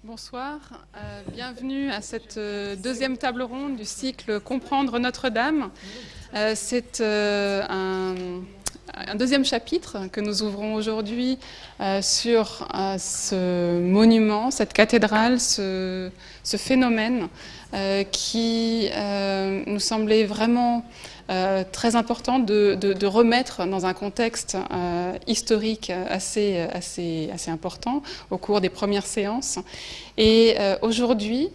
Bonsoir, bienvenue à cette deuxième table ronde du cycle Comprendre Notre-Dame. C'est un deuxième chapitre que nous ouvrons aujourd'hui sur ce monument, cette cathédrale, ce phénomène qui nous semblait vraiment très important de remettre dans un contexte historique assez important au cours des premières séances. Et aujourd'hui,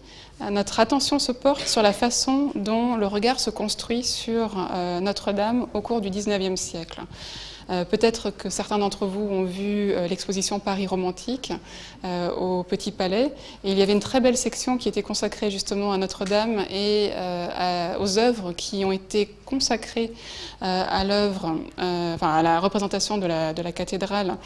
notre attention se porte sur la façon dont le regard se construit sur Notre-Dame au cours du XIXe siècle. Peut-être que certains d'entre vous ont vu l'exposition Paris romantique au Petit Palais. Et il y avait une très belle section qui était consacrée justement à Notre-Dame et aux œuvres qui ont été consacrées à l'œuvre, à la représentation de la cathédrale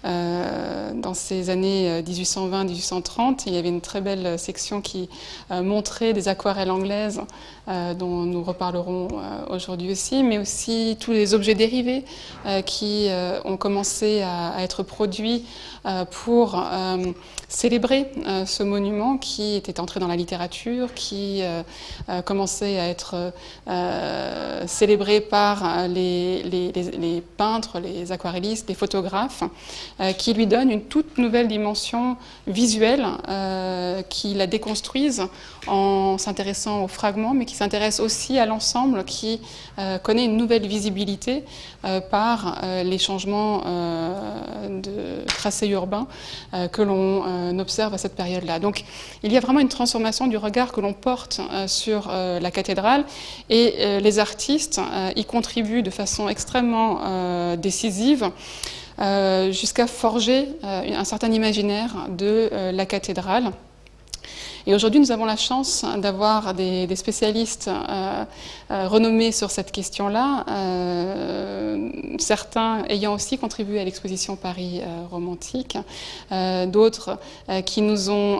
dans ces années 1820-1830. Il y avait une très belle section qui montrait des aquarelles anglaises dont nous reparlerons aujourd'hui aussi, mais aussi tous les objets dérivés qui ont commencé à être produits pour célébrer ce monument qui était entré dans la littérature, qui commençait à être célébré par les peintres, les aquarellistes, les photographes, qui lui donnent une toute nouvelle dimension visuelle, qui la déconstruisent en s'intéressant aux fragments, mais qui s'intéresse aussi à l'ensemble, qui connaît une nouvelle visibilité par les changements de tracé urbain que l'on observe à cette période-là. Donc il y a vraiment une transformation du regard que l'on porte sur la cathédrale, et les artistes y contribuent de façon extrêmement décisive, jusqu'à forger un certain imaginaire de la cathédrale. Et aujourd'hui, nous avons la chance d'avoir des spécialistes renommés sur cette question-là, certains ayant aussi contribué à l'exposition Paris romantique, d'autres qui nous ont,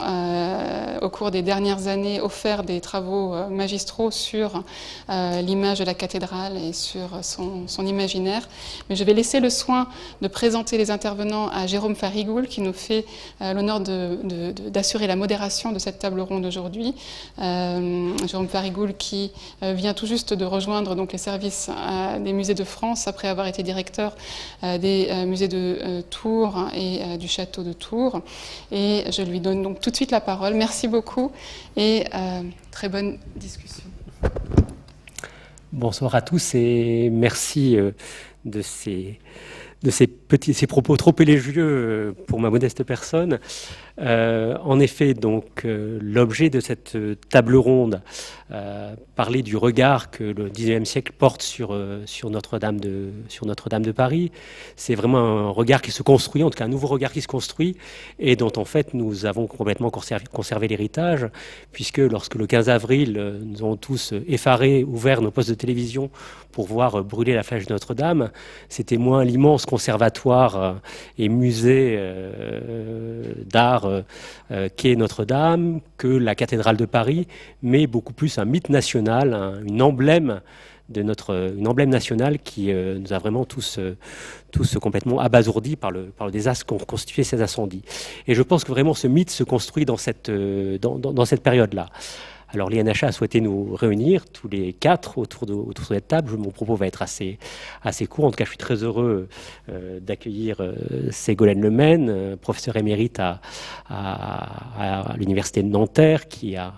au cours des dernières années, offert des travaux magistraux sur l'image de la cathédrale et sur son imaginaire. Mais je vais laisser le soin de présenter les intervenants à Jérôme Farigoul, qui nous fait l'honneur d'assurer la modération de cette table ronde aujourd'hui. Jérôme Farigoul qui vient tout juste de rejoindre donc les services des musées de France après avoir été directeur des musées de Tours et du château de Tours. Et je lui donne donc tout de suite la parole. Merci beaucoup et très bonne discussion. Bonsoir à tous et merci de ces propos trop élogieux pour ma modeste personne. En effet, donc, l'objet de cette table ronde, parler du regard que le XIXe siècle porte sur Notre-Dame de Paris. C'est vraiment un regard qui se construit, en tout cas un nouveau regard qui se construit, et dont en fait nous avons complètement conservé l'héritage, puisque lorsque le 15 avril, nous avons tous effarés ouvert nos postes de télévision pour voir brûler la flèche de Notre-Dame, c'était moins l'immense conservatoire et musée d'art qu'est Notre-Dame, que la cathédrale de Paris, mais beaucoup plus un mythe national, une emblème nationale qui nous a vraiment tous complètement abasourdis par le désastre qu'ont constitué ces incendies. Et je pense que vraiment ce mythe se construit dans cette période-là. Alors l'INHA a souhaité nous réunir tous les quatre autour de cette table. Mon propos va être assez court. En tout cas, je suis très heureux d'accueillir Ségolène Lemaine, professeure émérite à l'Université de Nanterre, qui a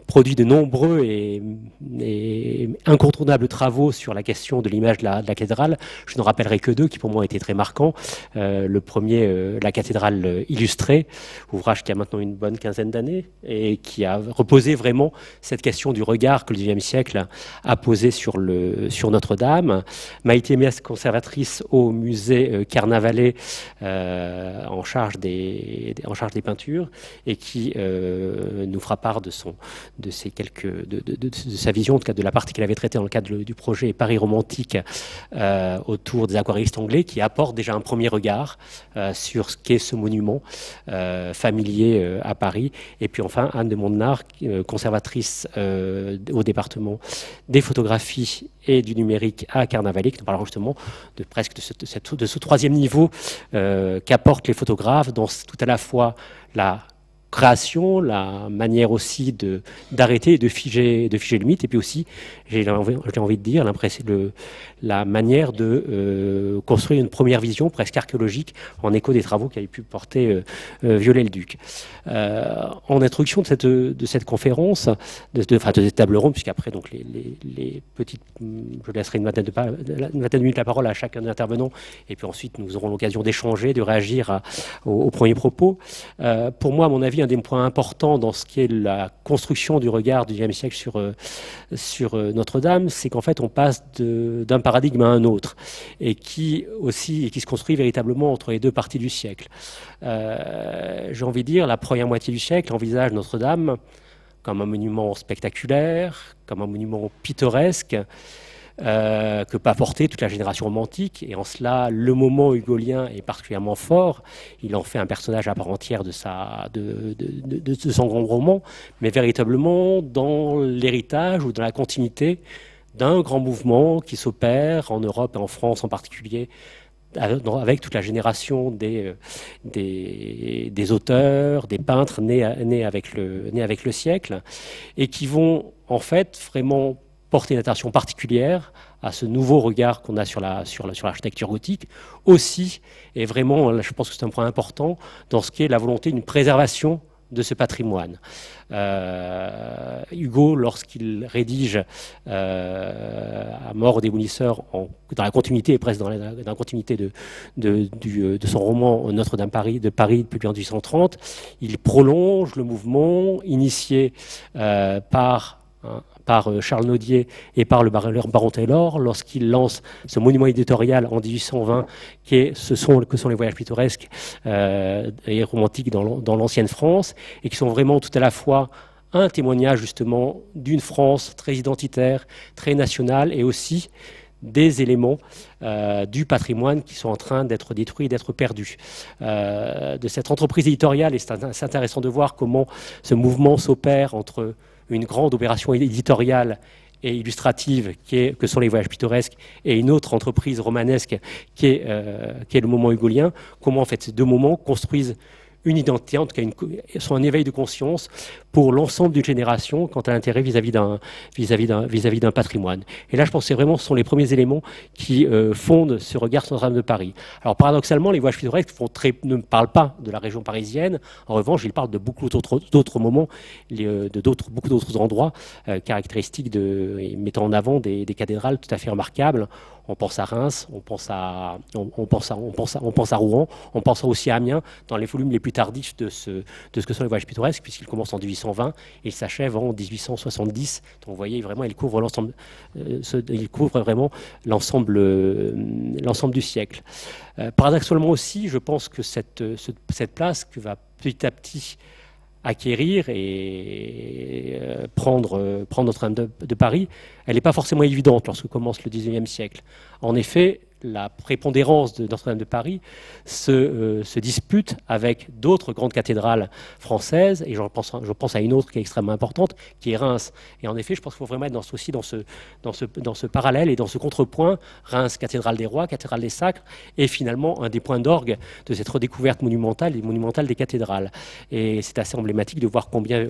produit de nombreux et incontournables travaux sur la question de l'image de la cathédrale. Je n'en rappellerai que deux qui pour moi étaient très marquants. Le premier, la cathédrale illustrée, ouvrage qui a maintenant une bonne quinzaine d'années et qui a reposé vraiment cette question du regard que le XIXe siècle a posé sur Notre-Dame. Maïté Méas, conservatrice au musée Carnavalet, en charge des peintures, et qui nous fera part de sa vision, en tout cas de la partie qu'elle avait traitée dans le cadre du projet Paris romantique autour des aquarellistes anglais, qui apporte déjà un premier regard sur ce qu'est ce monument familier à Paris. Et puis enfin, Anne de Montenard, conservatrice au département des photographies et du numérique à Carnavalet, qui nous parlera justement de ce troisième niveau qu'apportent les photographes dans tout à la fois la création, la manière aussi d'arrêter et de figer le mythe, et puis aussi, j'ai envie de dire, la manière de construire une première vision presque archéologique en écho des travaux qu'avait pu porter Viollet-le-Duc. En introduction de cette conférence, de cette table ronde, puisqu'après donc les petites, je laisserai une vingtaine de minutes la parole à chacun des intervenants, et puis ensuite nous aurons l'occasion d'échanger, de réagir aux premiers propos. Pour moi, à mon avis, un des points importants dans ce qui est la construction du regard du XIXe siècle sur Notre-Dame, c'est qu'en fait on passe d'un paradigme à un autre, et qui se construit véritablement entre les deux parties du siècle. J'ai envie de dire, la première moitié du siècle envisage Notre-Dame comme un monument spectaculaire, comme un monument pittoresque, que peut apporter toute la génération romantique. Et en cela, le moment hugolien est particulièrement fort. Il en fait un personnage à part entière de son grand roman, mais véritablement dans l'héritage ou dans la continuité d'un grand mouvement qui s'opère en Europe et en France en particulier, avec toute la génération des auteurs, des peintres nés avec le siècle, et qui vont en fait vraiment porter une attention particulière à ce nouveau regard qu'on a sur l'architecture gothique, aussi, et vraiment, là, je pense que c'est un point important, dans ce qui est la volonté d'une préservation de ce patrimoine. Hugo, lorsqu'il rédige à mort au démolisseur, dans la continuité, et presque dans la continuité de son roman Notre-Dame de Paris depuis 1830, il prolonge le mouvement initié par Charles Nodier et par le baron Taylor lorsqu'il lance ce monument éditorial en 1820 que sont les voyages pittoresques et romantiques dans l'ancienne France, et qui sont vraiment tout à la fois un témoignage justement d'une France très identitaire, très nationale, et aussi des éléments du patrimoine qui sont en train d'être détruits, d'être perdus. De cette entreprise éditoriale, et c'est intéressant de voir comment ce mouvement s'opère entre une grande opération éditoriale et illustrative que sont les voyages pittoresques, et une autre entreprise romanesque qui est le moment hugolien, comment en fait ces deux moments construisent une identité, en tout cas sont un éveil de conscience pour l'ensemble d'une génération quant à l'intérêt vis-à-vis d'un patrimoine. Et là, je pense que ce sont les premiers éléments qui fondent ce regard sur Notre-Dame de Paris. Alors paradoxalement, les voyages pittoresques ne parlent pas de la région parisienne. En revanche, ils parlent de beaucoup d'autres moments, beaucoup d'autres endroits caractéristiques et mettant en avant des cathédrales tout à fait remarquables. On pense à Reims, on pense à Rouen, on pense aussi à Amiens, dans les volumes les plus tardifs de ce que sont les voyages pittoresques, puisqu'ils commencent en 1820 et ils s'achèvent en 1870. Donc vous voyez vraiment, ils couvrent vraiment l'ensemble du siècle. Paradoxalement aussi, je pense que cette place que va petit à petit acquérir et prendre Notre-Dame de Paris, elle n'est pas forcément évidente lorsque commence le XIXe siècle. En effet, la prépondérance de Notre-Dame de Paris se dispute avec d'autres grandes cathédrales françaises, et je pense à une autre qui est extrêmement importante, qui est Reims. Et en effet, je pense qu'il faut vraiment être aussi dans ce parallèle et dans ce contrepoint, Reims, cathédrale des rois, cathédrale des sacres, et finalement un des points d'orgue de cette redécouverte monumentale des cathédrales. Et c'est assez emblématique de voir combien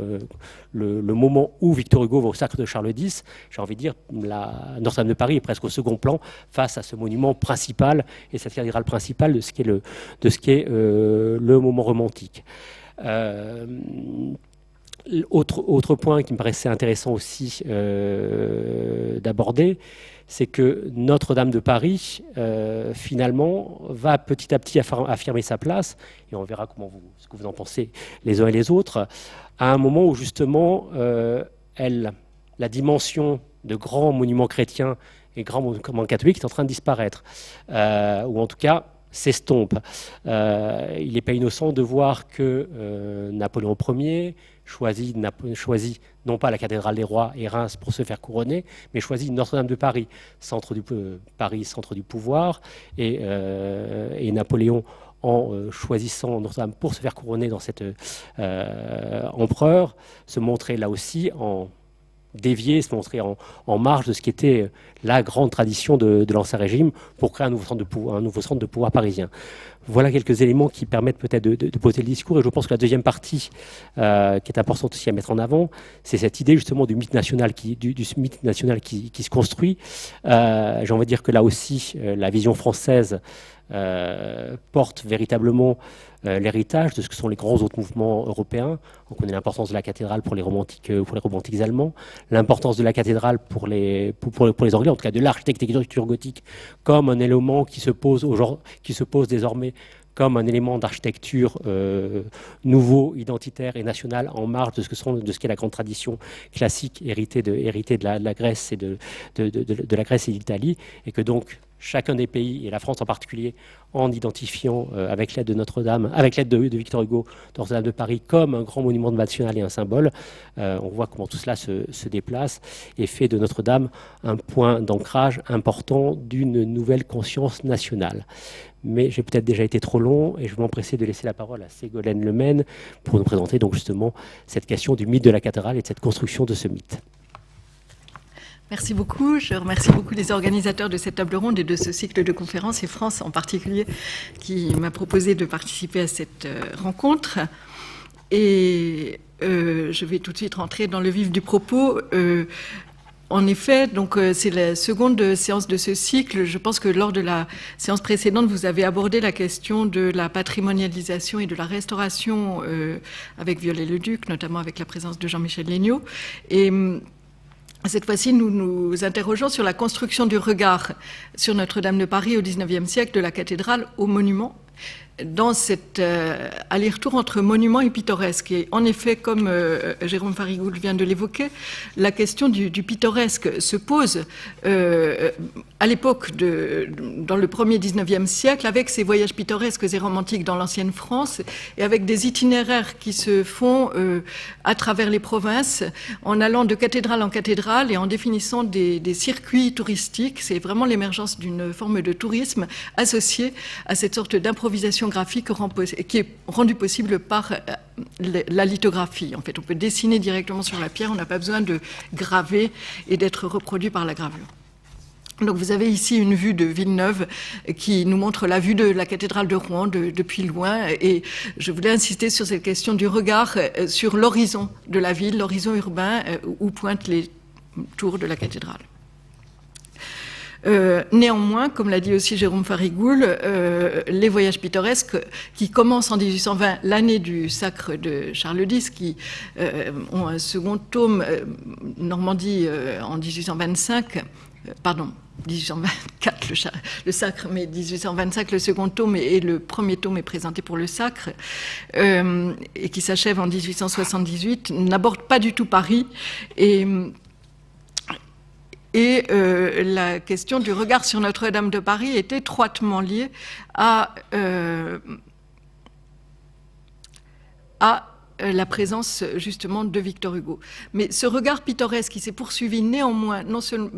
le moment où Victor Hugo va au sacre de Charles X, j'ai envie de dire, Notre-Dame de Paris est presque au second plan face à ce monument principal et cette cathédrale principale de ce qui est le moment romantique. Autre point qui me paraissait intéressant aussi d'aborder, c'est que Notre-Dame de Paris, finalement, va petit à petit affirmer sa place, et on verra ce que vous en pensez les uns et les autres, à un moment où justement, la dimension de grands monuments chrétiens et grands monuments catholiques est en train de disparaître, ou en tout cas s'estompe. Il n'est pas innocent de voir que Napoléon Ier choisit non pas la cathédrale des rois et Reims pour se faire couronner, mais choisit Notre-Dame de Paris, centre du pouvoir, et Napoléon, en choisissant Notre-Dame pour se faire couronner dans cet empereur, se montrait là aussi dévier, se montrer en marge de ce qui était la grande tradition de l'Ancien Régime pour créer un nouveau centre de pouvoir parisien. Voilà quelques éléments qui permettent peut-être de poser le discours. Et je pense que la deuxième partie, qui est importante aussi à mettre en avant, c'est cette idée justement du mythe national qui se construit. J'ai envie de dire que là aussi, la vision française porte véritablement l'héritage de ce que sont les grands autres mouvements européens. On connaît l'importance de la cathédrale pour les romantiques allemands, l'importance de la cathédrale pour les Anglais, en tout cas de l'architecture gothique, comme un élément qui se pose désormais comme un élément d'architecture nouveau, identitaire et national en marge de ce qu'est la grande tradition classique héritée de la Grèce et de la Grèce et d'Italie, et que donc chacun des pays, et la France en particulier, en identifiant avec l'aide de Notre-Dame, avec l'aide de Victor Hugo, Notre-Dame de Paris, comme un grand monument national et un symbole, on voit comment tout cela se déplace et fait de Notre-Dame un point d'ancrage important d'une nouvelle conscience nationale. Mais j'ai peut-être déjà été trop long et je vais m'empresser de laisser la parole à Ségolène Lemaine pour nous présenter donc justement cette question du mythe de la cathédrale et de cette construction de ce mythe. Merci beaucoup. Je remercie beaucoup les organisateurs de cette table ronde et de ce cycle de conférences, et France en particulier, qui m'a proposé de participer à cette rencontre. Et je vais tout de suite rentrer dans le vif du propos. En effet, donc c'est la seconde séance de ce cycle. Je pense que lors de la séance précédente, vous avez abordé la question de la patrimonialisation et de la restauration avec Viollet-le-Duc, notamment avec la présence de Jean-Michel Léniaud. Et cette fois-ci, nous nous interrogeons sur la construction du regard sur Notre-Dame de Paris au XIXe siècle, de la cathédrale au monument, dans cet aller-retour entre monument et pittoresque. Et en effet, comme Jérôme Farigoul vient de l'évoquer, la question du pittoresque se pose à l'époque, dans le premier XIXe siècle, avec ces voyages pittoresques et romantiques dans l'ancienne France, et avec des itinéraires qui se font à travers les provinces, en allant de cathédrale en cathédrale et en définissant des circuits touristiques. C'est vraiment l'émergence d'une forme de tourisme associée à cette sorte d'improvisation graphique qui est rendue possible par la lithographie. En fait, on peut dessiner directement sur la pierre, on n'a pas besoin de graver et d'être reproduit par la gravure. Donc vous avez ici une vue de Villeneuve qui nous montre la vue de la cathédrale de Rouen depuis loin, et je voulais insister sur cette question du regard sur l'horizon de la ville, l'horizon urbain où pointent les tours de la cathédrale. Néanmoins, comme l'a dit aussi Jérôme Farigoul, les voyages pittoresques qui commencent en 1820, l'année du sacre de Charles X, qui ont un second tome, Normandie en 1825, pardon, 1824 le sacre, mais 1825 le second tome, et le premier tome est présenté pour le sacre, et qui s'achève en 1878, n'aborde pas du tout Paris, et la question du regard sur Notre-Dame de Paris est étroitement liée à la présence justement de Victor Hugo. Mais ce regard pittoresque qui s'est poursuivi néanmoins, non seulement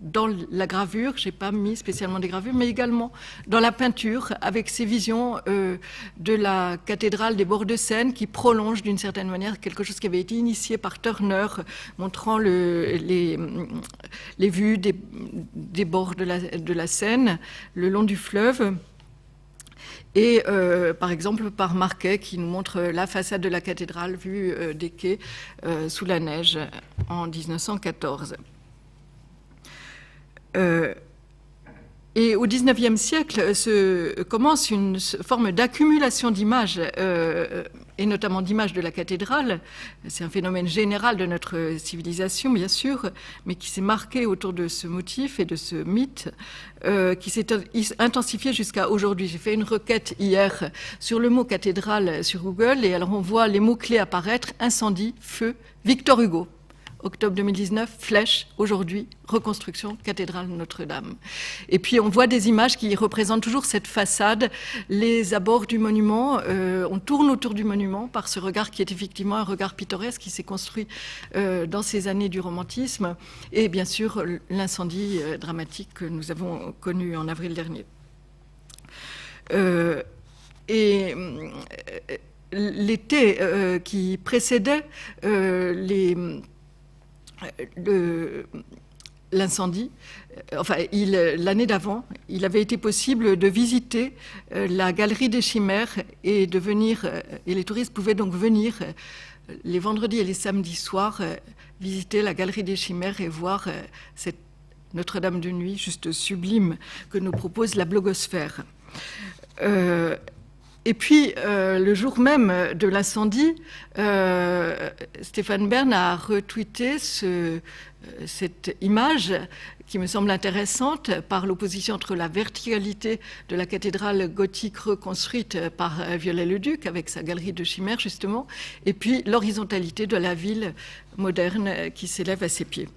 dans la gravure, je n'ai pas mis spécialement des gravures, mais également dans la peinture, avec ces visions de la cathédrale des bords de Seine qui prolonge d'une certaine manière quelque chose qui avait été initié par Turner, montrant les vues des bords de la Seine, le long du fleuve. Et par exemple par Marquet qui nous montre la façade de la cathédrale vue des quais sous la neige en 1914. Et au XIXe siècle commence une forme d'accumulation d'images, et notamment d'images de la cathédrale. C'est un phénomène général de notre civilisation, bien sûr, mais qui s'est marqué autour de ce motif et de ce mythe, qui s'est intensifié jusqu'à aujourd'hui. J'ai fait une requête hier sur le mot cathédrale sur Google, et alors on voit les mots-clés apparaître: incendie, feu, Victor Hugo. Octobre 2019, Flèche, aujourd'hui, reconstruction, cathédrale Notre-Dame. Et puis on voit des images qui représentent toujours cette façade, les abords du monument, on tourne autour du monument par ce regard qui est effectivement un regard pittoresque qui s'est construit dans ces années du romantisme, et bien sûr l'incendie dramatique que nous avons connu en avril dernier. L'été qui précédait l'incendie, l'année d'avant, il avait été possible de visiter la Galerie des Chimères et les touristes pouvaient donc venir les vendredis et les samedis soirs visiter la Galerie des Chimères et voir cette Notre-Dame de nuit juste sublime que nous propose la blogosphère. Et puis, le jour même de l'incendie, Stéphane Bern a retweeté cette image qui me semble intéressante par l'opposition entre la verticalité de la cathédrale gothique reconstruite par Viollet-le-Duc avec sa galerie de chimères justement, et puis l'horizontalité de la ville moderne qui s'élève à ses pieds.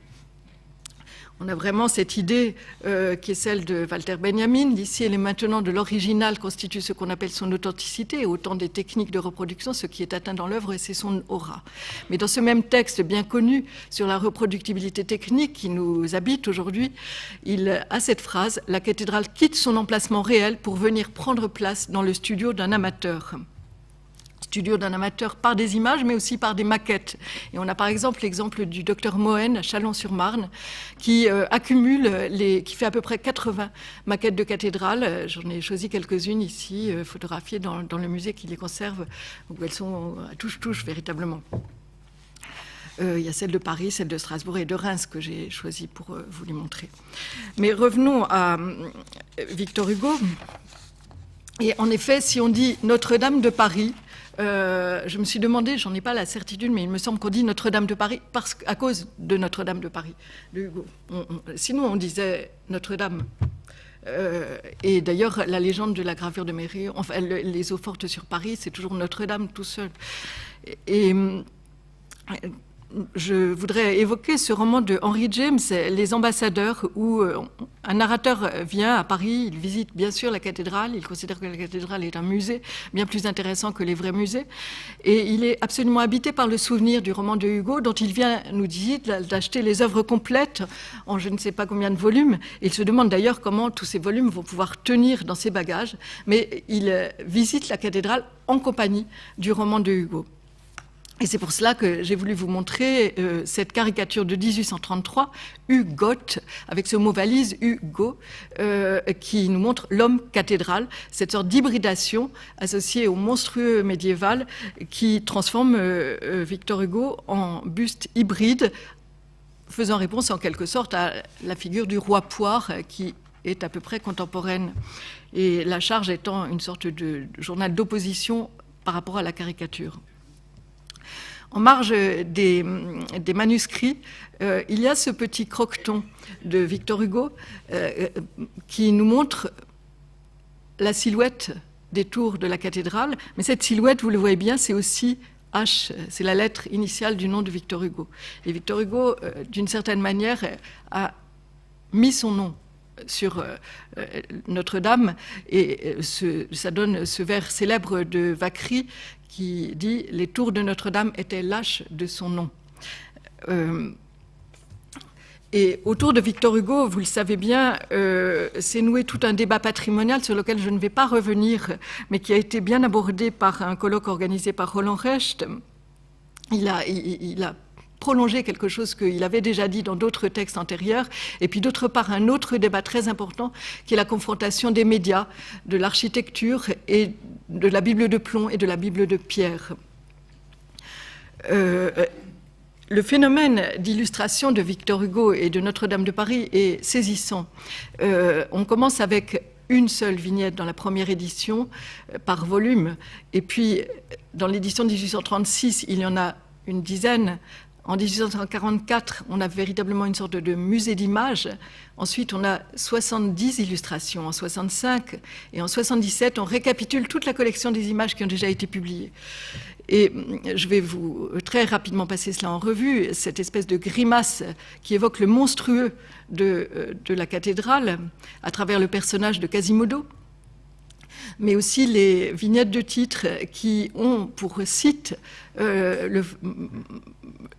On a vraiment cette idée qui est celle de Walter Benjamin, d'ici et maintenant de l'original constitue ce qu'on appelle son authenticité, et autant des techniques de reproduction, ce qui est atteint dans l'œuvre, et c'est son aura. Mais dans ce même texte bien connu sur la reproductibilité technique qui nous habite aujourd'hui, il a cette phrase « La cathédrale quitte son emplacement réel pour venir prendre place dans le studio d'un amateur ». Studio d'un amateur par des images, mais aussi par des maquettes. Et on a par exemple l'exemple du docteur Mohen à Chalon-sur-Marne, qui qui fait à peu près 80 maquettes de cathédrales. J'en ai choisi quelques-unes ici, photographiées dans le musée qui les conserve, où elles sont à touche-touche véritablement. Il y a celle de Paris, celle de Strasbourg et de Reims que j'ai choisi pour vous les montrer. Mais revenons à Victor Hugo. Et en effet, si on dit Notre-Dame de Paris, je me suis demandé, j'en ai pas la certitude, mais il me semble qu'on dit Notre-Dame de Paris à cause de Notre-Dame de Paris, de Hugo. Sinon, on disait Notre-Dame. Et d'ailleurs, la légende de la gravure de Mérieux, enfin, les eaux fortes sur Paris, c'est toujours Notre-Dame tout seul. Et je voudrais évoquer ce roman de Henry James, Les Ambassadeurs, où un narrateur vient à Paris, il visite bien sûr la cathédrale, il considère que la cathédrale est un musée bien plus intéressant que les vrais musées, et il est absolument habité par le souvenir du roman de Hugo, dont il vient, nous dit, d'acheter les œuvres complètes en je ne sais pas combien de volumes. Il se demande d'ailleurs comment tous ces volumes vont pouvoir tenir dans ses bagages, mais il visite la cathédrale en compagnie du roman de Hugo. Et c'est pour cela que j'ai voulu vous montrer cette caricature de 1833, Hugot, avec ce mot valise, Hugo, qui nous montre l'homme cathédrale, cette sorte d'hybridation associée au monstrueux médiéval qui transforme Victor Hugo en buste hybride, faisant réponse en quelque sorte à la figure du roi Poire qui est à peu près contemporaine. Et la charge étant une sorte de journal d'opposition par rapport à la caricature. En marge des manuscrits, il y a ce petit croqueton de Victor Hugo qui nous montre la silhouette des tours de la cathédrale. Mais cette silhouette, vous le voyez bien, c'est aussi H, c'est la lettre initiale du nom de Victor Hugo. Et Victor Hugo, d'une certaine manière, a mis son nom sur Notre-Dame, et ça donne ce vers célèbre de Vacquerie qui dit « Les tours de Notre-Dame étaient lâches de son nom ». Et autour de Victor Hugo, vous le savez bien, s'est noué tout un débat patrimonial sur lequel je ne vais pas revenir, mais qui a été bien abordé par un colloque organisé par Roland Recht. Il a prolonger quelque chose qu'il avait déjà dit dans d'autres textes antérieurs, et puis d'autre part un autre débat très important qui est la confrontation des médias, de l'architecture et de la Bible de plomb et de la Bible de pierre. Le phénomène d'illustration de Victor Hugo et de Notre-Dame de Paris est saisissant. On commence avec une seule vignette dans la première édition par volume, et puis dans l'édition de 1836, il y en a une dizaine. En 1844, on a véritablement une sorte de musée d'images. Ensuite, on a 70 illustrations en 65. Et en 77, on récapitule toute la collection des images qui ont déjà été publiées. Et je vais vous très rapidement passer cela en revue, cette espèce de grimace qui évoque le monstrueux de la cathédrale à travers le personnage de Quasimodo, mais aussi les vignettes de titres qui ont pour site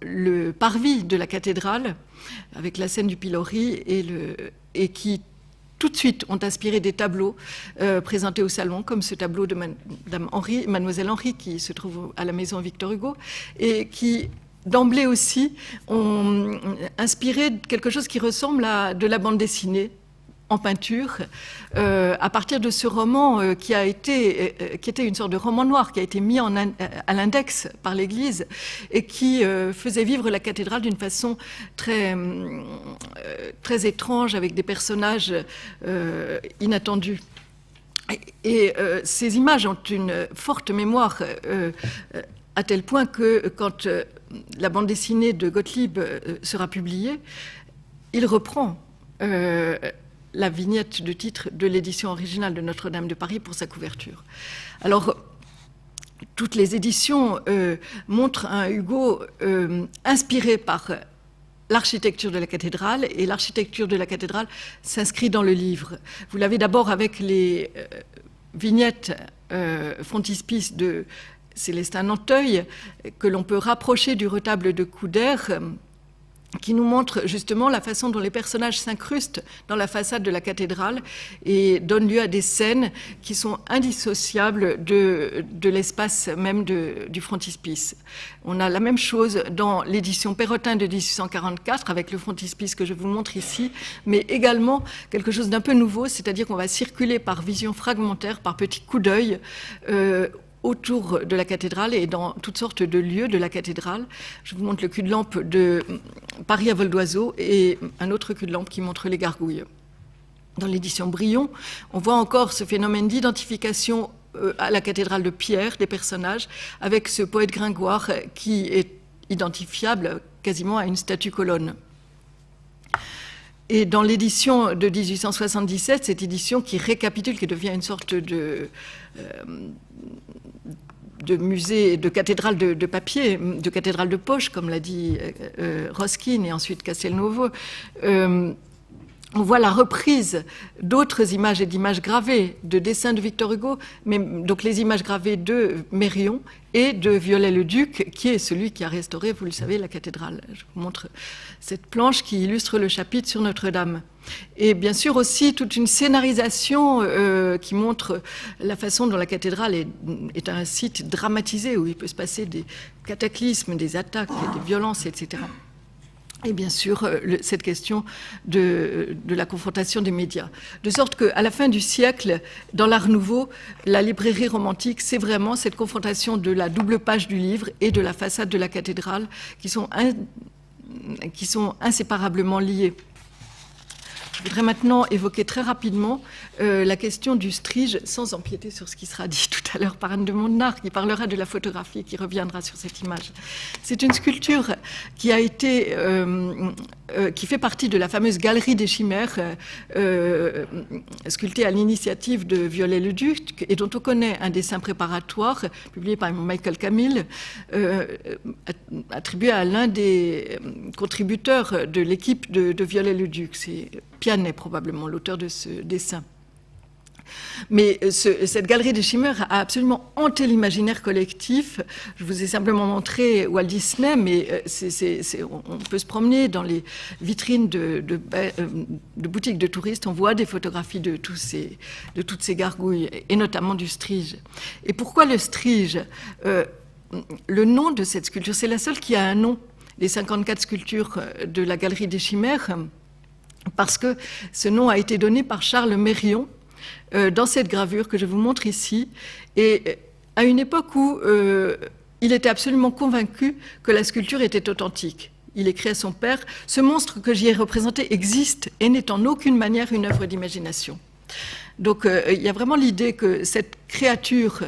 le parvis de la cathédrale, avec la scène du pilori, et qui tout de suite ont inspiré des tableaux présentés au salon, comme ce tableau de Mademoiselle Henry, qui se trouve à la maison Victor Hugo, et qui d'emblée aussi, ont inspiré quelque chose qui ressemble à de la bande dessinée en peinture, à partir de ce roman qui était une sorte de roman noir, qui a été mis à l'index par l'Église et qui faisait vivre la cathédrale d'une façon très, très étrange, avec des personnages inattendus. Et ces images ont une forte mémoire, à tel point que quand la bande dessinée de Gottlieb sera publiée, il reprend la vignette de titre de l'édition originale de Notre-Dame de Paris pour sa couverture. Alors, toutes les éditions montrent un Hugo inspiré par l'architecture de la cathédrale, et l'architecture de la cathédrale s'inscrit dans le livre. Vous l'avez d'abord avec les vignettes frontispice de Célestin Nanteuil, que l'on peut rapprocher du retable de Couder, qui nous montre justement la façon dont les personnages s'incrustent dans la façade de la cathédrale et donnent lieu à des scènes qui sont indissociables de l'espace même du frontispice. On a la même chose dans l'édition Perrotin de 1844 avec le frontispice que je vous montre ici, mais également quelque chose d'un peu nouveau, c'est-à-dire qu'on va circuler par vision fragmentaire, par petits coups d'œil, autour de la cathédrale et dans toutes sortes de lieux de la cathédrale. Je vous montre le cul-de-lampe de Paris à vol d'oiseau et un autre cul-de-lampe qui montre les gargouilles. Dans l'édition Brion, on voit encore ce phénomène d'identification à la cathédrale de Pierre des personnages, avec ce poète Gringoire qui est identifiable quasiment à une statue-colonne. Et dans l'édition de 1877, cette édition qui récapitule, qui devient une sorte de musée, de cathédrale de papier, de cathédrale de poche, comme l'a dit Roskin et ensuite Castelnuovo, on voit la reprise d'autres images et d'images gravées, de dessins de Victor Hugo, mais donc les images gravées de Mérion et de Viollet-le-Duc, qui est celui qui a restauré, vous le savez, la cathédrale. Je vous montre cette planche qui illustre le chapitre sur Notre-Dame. Et bien sûr aussi toute une scénarisation qui montre la façon dont la cathédrale est un site dramatisé, où il peut se passer des cataclysmes, des attaques, des violences, etc. Et bien sûr, cette question de la confrontation des médias. De sorte qu'à la fin du siècle, dans l'Art nouveau, la librairie romantique, c'est vraiment cette confrontation de la double page du livre et de la façade de la cathédrale qui sont inséparablement liées. Je voudrais maintenant évoquer très rapidement la question du Strige, sans empiéter sur ce qui sera dit tout à l'heure par Anne de Montenard, qui parlera de la photographie, qui reviendra sur cette image. C'est une sculpture qui a été, qui fait partie de la fameuse Galerie des Chimères, sculptée à l'initiative de Viollet-le-Duc, et dont on connaît un dessin préparatoire, publié par Michael Camille, attribué à l'un des contributeurs de l'équipe de Viollet-le-Duc. C'est Pianet, probablement, l'auteur de ce dessin. Mais cette galerie des chimères a absolument hanté l'imaginaire collectif. Je vous ai simplement montré Walt Disney, mais on peut se promener dans les vitrines de boutiques de touristes. On voit des photographies de toutes ces gargouilles, et notamment du Strige. Et pourquoi le Strige ? Le nom de cette sculpture, c'est la seule qui a un nom, les 54 sculptures de la galerie des chimères, parce que ce nom a été donné par Charles Mérion dans cette gravure que je vous montre ici, et à une époque où il était absolument convaincu que la sculpture était authentique. Il écrit à son père « Ce monstre que j'y ai représenté existe et n'est en aucune manière une œuvre d'imagination ». Donc il y a vraiment l'idée que cette créature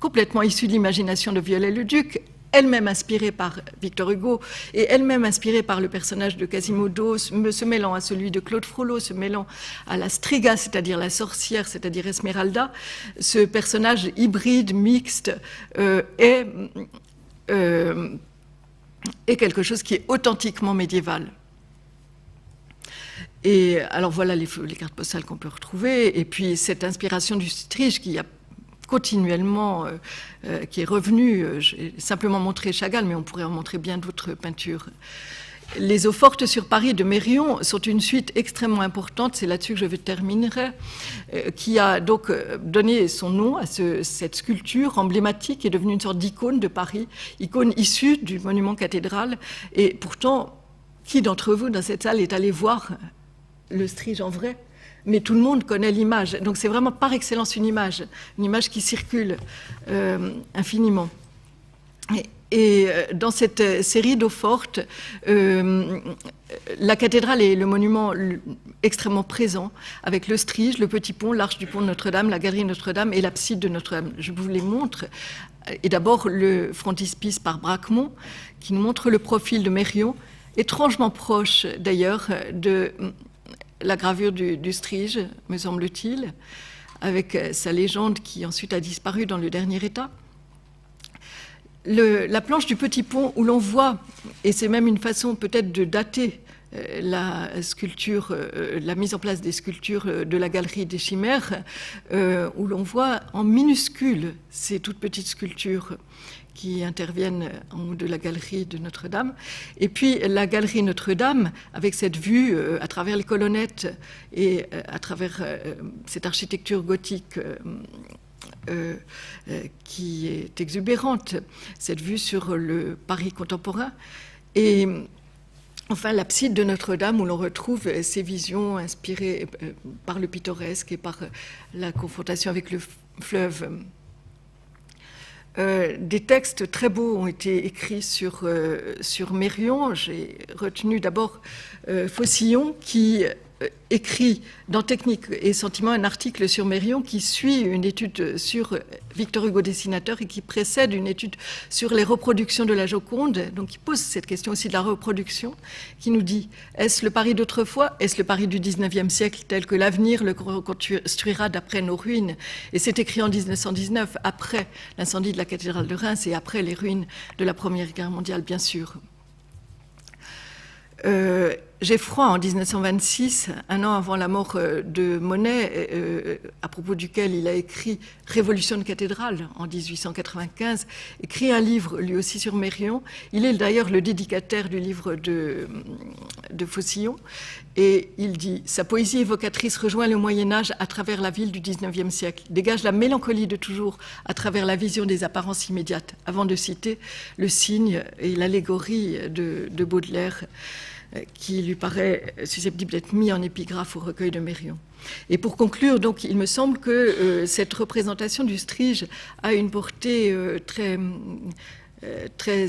complètement issue de l'imagination de Viollet-le-Duc, elle-même inspirée par Victor Hugo et elle-même inspirée par le personnage de Quasimodo, se mêlant à celui de Claude Frollo, se mêlant à la Striga, c'est-à-dire la sorcière, c'est-à-dire Esmeralda, ce personnage hybride, mixte, est quelque chose qui est authentiquement médiéval. Et alors voilà les cartes postales qu'on peut retrouver, et puis cette inspiration du Strige qui a continuellement, qui est revenu. J'ai simplement montré Chagall, mais on pourrait en montrer bien d'autres peintures. Les eaux fortes sur Paris de Mérion sont une suite extrêmement importante, c'est là-dessus que je terminerai, qui a donc donné son nom à cette sculpture emblématique qui est devenue une sorte d'icône de Paris, icône issue du monument cathédral. Et pourtant, qui d'entre vous dans cette salle est allé voir le Strige en vrai? Mais tout le monde connaît l'image. Donc c'est vraiment par excellence une image qui circule infiniment. Et dans cette série d'eaux fortes, la cathédrale est le monument extrêmement présent, avec le Strige, le petit pont, l'arche du pont de Notre-Dame, la galerie Notre-Dame et l'abside de Notre-Dame. Je vous les montre. Et d'abord le frontispice par Bracquemont, qui nous montre le profil de Mérion, étrangement proche d'ailleurs de la gravure du Strige, me semble-t-il, avec sa légende qui ensuite a disparu dans le dernier état. La planche du petit pont où l'on voit, et c'est même une façon peut-être de dater la sculpture, la mise en place des sculptures de la galerie des Chimères, où l'on voit en minuscules ces toutes petites sculptures qui interviennent en haut de la galerie de Notre-Dame. Et puis la galerie Notre-Dame, avec cette vue à travers les colonnettes et à travers cette architecture gothique qui est exubérante, cette vue sur le Paris contemporain. Et enfin, l'abside de Notre-Dame, où l'on retrouve ces visions inspirées par le pittoresque et par la confrontation avec le fleuve. Des textes très beaux ont été écrits sur Mérion. J'ai retenu d'abord Faucillon qui écrit dans Technique et Sentiments un article sur Mérion qui suit une étude sur Victor Hugo dessinateur et qui précède une étude sur les reproductions de la Joconde, donc qui pose cette question aussi de la reproduction, qui nous dit: est-ce le Paris d'autrefois, est-ce le Paris du 19e siècle tel que l'avenir le reconstruira d'après nos ruines? Et c'est écrit en 1919, après l'incendie de la cathédrale de Reims et après les ruines de la Première Guerre mondiale, bien sûr. Geffroy, en 1926, un an avant la mort de Monet, à propos duquel il a écrit Révolution de cathédrale en 1895, écrit un livre lui aussi sur Mérion. Il est d'ailleurs le dédicataire du livre de Faucillon. Et il dit « Sa poésie évocatrice rejoint le Moyen-Âge à travers la ville du XIXe siècle, dégage la mélancolie de toujours à travers la vision des apparences immédiates », avant de citer le cygne et l'allégorie de Baudelaire, qui lui paraît susceptible d'être mis en épigraphe au recueil de Mérion. Et pour conclure, donc, il me semble que cette représentation du Strige a une portée très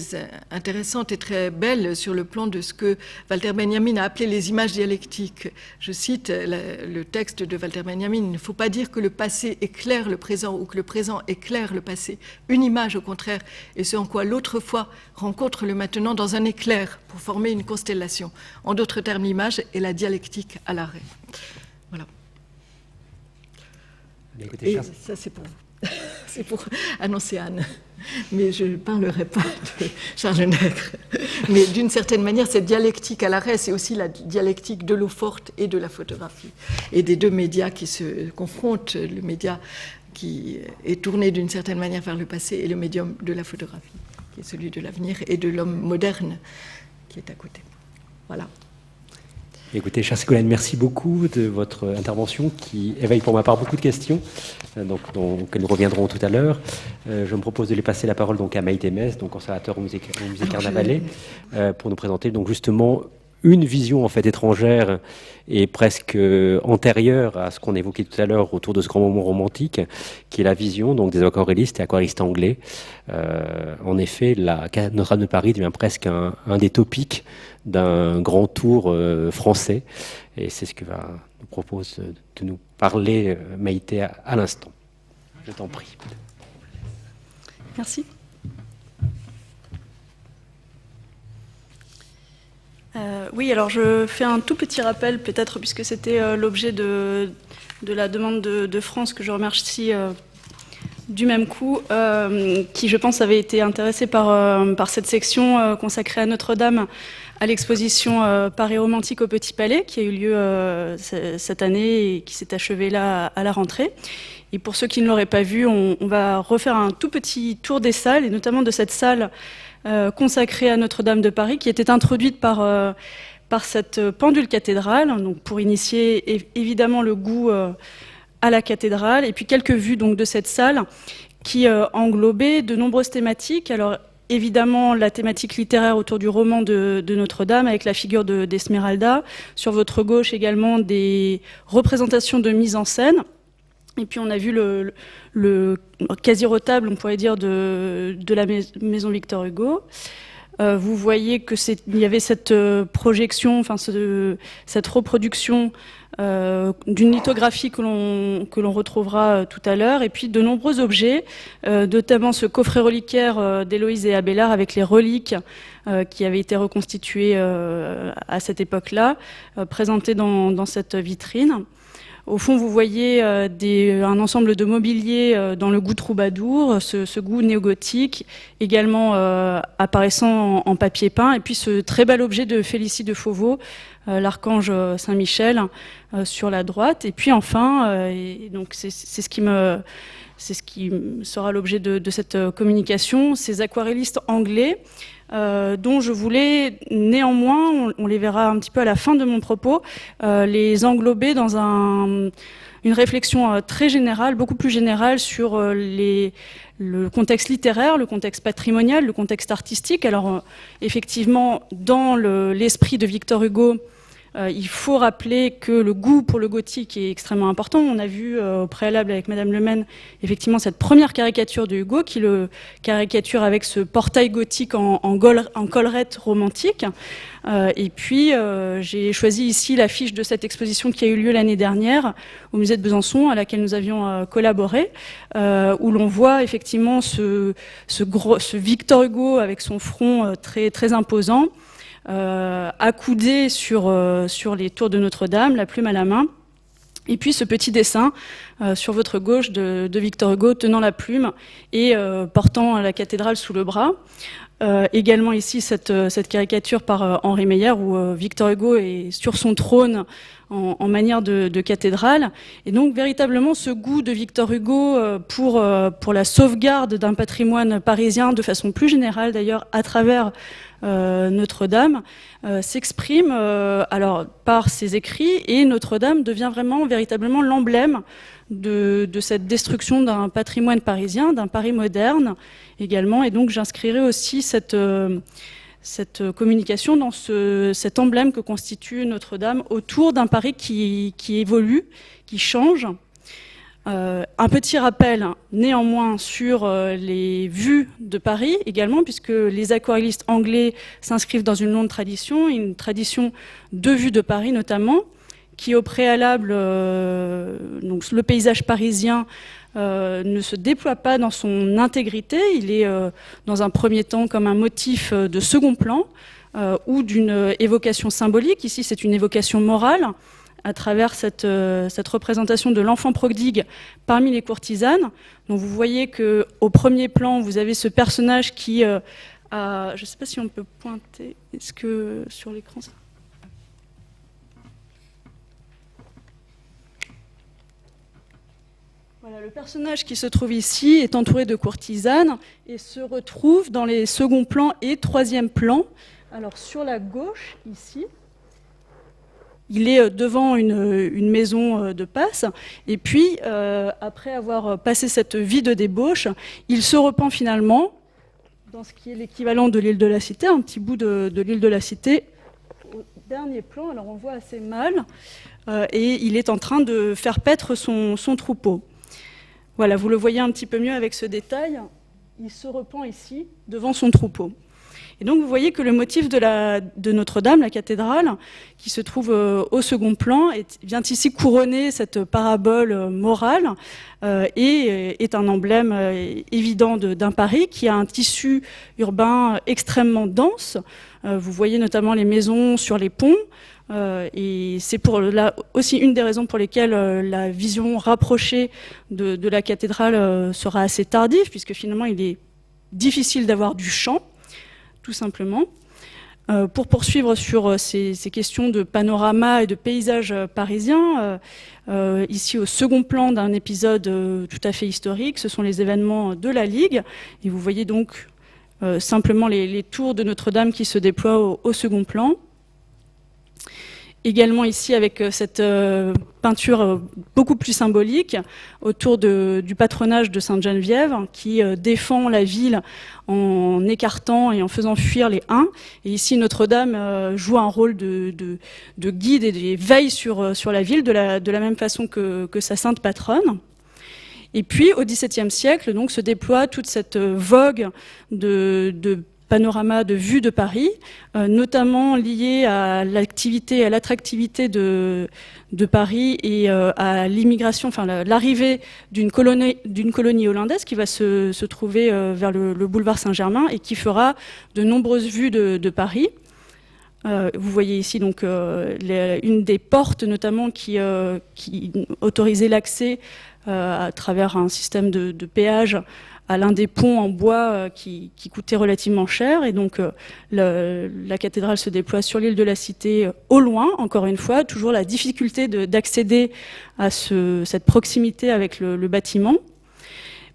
intéressante et très belle sur le plan de ce que Walter Benjamin a appelé les images dialectiques. Je cite le texte de Walter Benjamin: il ne faut pas dire que le passé éclaire le présent ou que le présent éclaire le passé. Une image, au contraire, est ce en quoi l'autrefois rencontre le maintenant dans un éclair pour former une constellation. En d'autres termes, l'image est la dialectique à l'arrêt. Voilà. Écoutez, et ça, c'est pour vous. C'est pour annoncer Anne. Mais je ne parlerai pas de Charles Nègre. Mais d'une certaine manière, cette dialectique à l'arrêt, c'est aussi la dialectique de l'eau forte et de la photographie. Et des deux médias qui se confrontent, le média qui est tourné d'une certaine manière vers le passé et le médium de la photographie, qui est celui de l'avenir et de l'homme moderne qui est à côté. Voilà. Écoutez, chère Ségolène, merci beaucoup de votre intervention qui éveille pour ma part beaucoup de questions, auxquelles nous reviendrons tout à l'heure. Je me propose de les passer la parole donc à Maïté Metz, donc conservateur au musée Carnavalet, pour nous présenter donc justement une vision en fait étrangère et presque antérieure à ce qu'on évoquait tout à l'heure autour de ce grand moment romantique, qui est la vision donc des aquarellistes et aquarellistes anglais. En effet, Notre-Dame de Paris devient presque un des topics d'un grand tour français, et c'est ce que nous propose de nous parler Maïté à l'instant. Je t'en prie. Merci. Oui, alors je fais un tout petit rappel, peut-être, puisque c'était l'objet de la demande de France, que je remercie du même coup, qui, je pense, avait été intéressée par cette section consacrée à Notre-Dame, à l'exposition Paris romantique au Petit Palais, qui a eu lieu cette année et qui s'est achevée là à la rentrée. Et pour ceux qui ne l'auraient pas vu, on va refaire un tout petit tour des salles, et notamment de cette salle consacrée à Notre-Dame de Paris, qui était introduite par cette pendule cathédrale, donc pour initier évidemment le goût à la cathédrale, et puis quelques vues donc de cette salle qui englobait de nombreuses thématiques. Alors évidemment la thématique littéraire autour du roman de Notre-Dame avec la figure d'Esmeralda. Sur votre gauche également des représentations de mise en scène. Et puis on a vu le quasi-retable, on pourrait dire, de la maison Victor Hugo. Vous voyez qu'il y avait cette projection, enfin cette reproduction d'une lithographie que l'on retrouvera tout à l'heure, et puis de nombreux objets, notamment ce coffret reliquaire d'Héloïse et Abélard avec les reliques qui avaient été reconstituées à cette époque-là, présentées dans cette vitrine. Au fond, vous voyez un ensemble de mobilier dans le goût troubadour, ce goût néogothique, également apparaissant en papier peint, et puis ce très bel objet de Félicie de Fauveau, l'archange Saint-Michel, sur la droite. Et puis enfin, donc c'est ce qui sera l'objet de cette communication, ces aquarellistes anglais, dont je voulais néanmoins, on les verra un petit peu à la fin de mon propos, les englober dans une réflexion très générale, beaucoup plus générale sur le contexte littéraire, le contexte patrimonial, le contexte artistique. Alors effectivement, dans l'esprit de Victor Hugo, il faut rappeler que le goût pour le gothique est extrêmement important. On a vu au préalable avec Madame Le Maine, effectivement, cette première caricature de Hugo, qui le caricature avec ce portail gothique en collerette romantique. Et puis, j'ai choisi ici l'affiche de cette exposition qui a eu lieu l'année dernière au musée de Besançon, à laquelle nous avions collaboré, où l'on voit effectivement ce Victor Hugo avec son front très, très imposant, accoudé sur les tours de Notre-Dame, la plume à la main. Et puis ce petit dessin sur votre gauche de Victor Hugo tenant la plume et portant la cathédrale sous le bras. Également ici cette caricature par Henri Meyer où Victor Hugo est sur son trône en manière de cathédrale. Et donc véritablement ce goût de Victor Hugo pour la sauvegarde d'un patrimoine parisien de façon plus générale d'ailleurs à travers Notre-Dame s'exprime alors par ses écrits, et Notre-Dame devient véritablement l'emblème de cette destruction d'un patrimoine parisien, d'un Paris moderne également. Et donc j'inscrirai aussi cette communication dans cet emblème que constitue Notre-Dame autour d'un Paris qui évolue, qui change. Un petit rappel néanmoins sur les vues de Paris également, puisque les aquarellistes anglais s'inscrivent dans une longue tradition, une tradition de vues de Paris notamment, qui au préalable, donc le paysage parisien ne se déploie pas dans son intégrité. Il est dans un premier temps comme un motif de second plan ou d'une évocation symbolique. Ici, c'est une évocation morale à travers cette représentation de l'enfant prodigue parmi les courtisanes. Donc vous voyez qu'au premier plan, vous avez ce personnage qui a... Je ne sais pas si on peut pointer. Est-ce que sur l'écran ça... Voilà, le personnage qui se trouve ici est entouré de courtisanes et se retrouve dans les seconds plans et troisième plans. Alors sur la gauche, ici, il est devant une maison de passe, et puis après avoir passé cette vie de débauche, il se repent finalement dans ce qui est l'équivalent de l'île de la Cité, un petit bout de l'île de la Cité, au dernier plan. Alors on voit assez mal, et il est en train de faire paître son troupeau. Voilà, vous le voyez un petit peu mieux avec ce détail. Il se repent ici, devant son troupeau. Et donc vous voyez que le motif de Notre-Dame, la cathédrale, qui se trouve au second plan, vient ici couronner cette parabole morale et est un emblème évident d'un Paris qui a un tissu urbain extrêmement dense. Vous voyez notamment les maisons sur les ponts. Et c'est aussi une des raisons pour lesquelles la vision rapprochée de la cathédrale sera assez tardive, puisque finalement il est difficile d'avoir du champ, tout simplement. Pour poursuivre sur ces questions de panorama et de paysage parisien, ici au second plan d'un épisode tout à fait historique, ce sont les événements de la Ligue. Et vous voyez donc simplement les tours de Notre-Dame qui se déploient au second plan. Également ici avec cette peinture beaucoup plus symbolique autour du patronage de Sainte-Geneviève qui défend la ville en écartant et en faisant fuir les huns. Et ici Notre-Dame joue un rôle de guide et de veille sur la ville de la même façon que sa sainte patronne. Et puis au XVIIe siècle donc, se déploie toute cette vogue de panorama de vue de Paris, notamment lié à l'activité, à l'attractivité de Paris et à l'immigration, enfin l'arrivée d'une colonie hollandaise qui va se trouver vers le boulevard Saint-Germain et qui fera de nombreuses vues de Paris. Vous voyez ici donc une des portes notamment qui autorisait l'accès à travers un système de péage à l'un des ponts en bois qui coûtait relativement cher. Et donc la cathédrale se déploie sur l'île de la Cité au loin, encore une fois, toujours la difficulté d'accéder à cette proximité avec le bâtiment.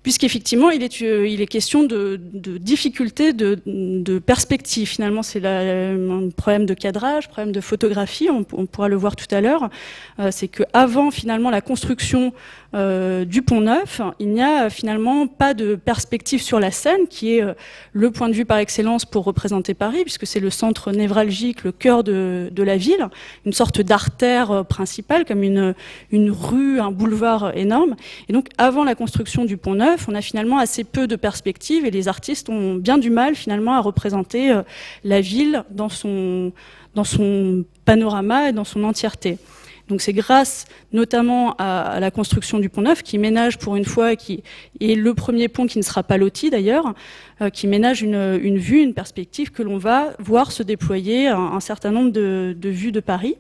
Puisqu'effectivement, il est question de difficulté de perspective. Finalement, c'est un problème de cadrage, problème de photographie, on pourra le voir tout à l'heure. C'est qu'avant, finalement, la construction du Pont-Neuf, il n'y a finalement pas de perspective sur la Seine, qui est le point de vue par excellence pour représenter Paris, puisque c'est le centre névralgique, le cœur de la ville, une sorte d'artère principale, comme une rue, un boulevard énorme. Et donc, avant la construction du Pont-Neuf, on a finalement assez peu de perspectives et les artistes ont bien du mal finalement à représenter la ville dans son panorama et dans son entièreté. Donc c'est grâce notamment à la construction du Pont-Neuf qui ménage pour une fois, qui est le premier pont qui ne sera pas loti d'ailleurs, qui ménage une vue, une perspective que l'on va voir se déployer un certain nombre de vues de Paris.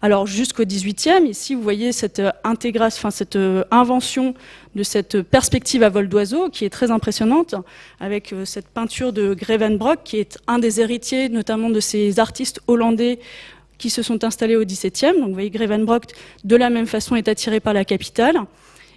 Alors jusqu'au XVIIIe, ici vous voyez cette intégration, cette invention de cette perspective à vol d'oiseau qui est très impressionnante, avec cette peinture de Grevenbrock qui est un des héritiers notamment de ces artistes hollandais qui se sont installés au XVIIe. Donc vous voyez Grevenbrock de la même façon est attiré par la capitale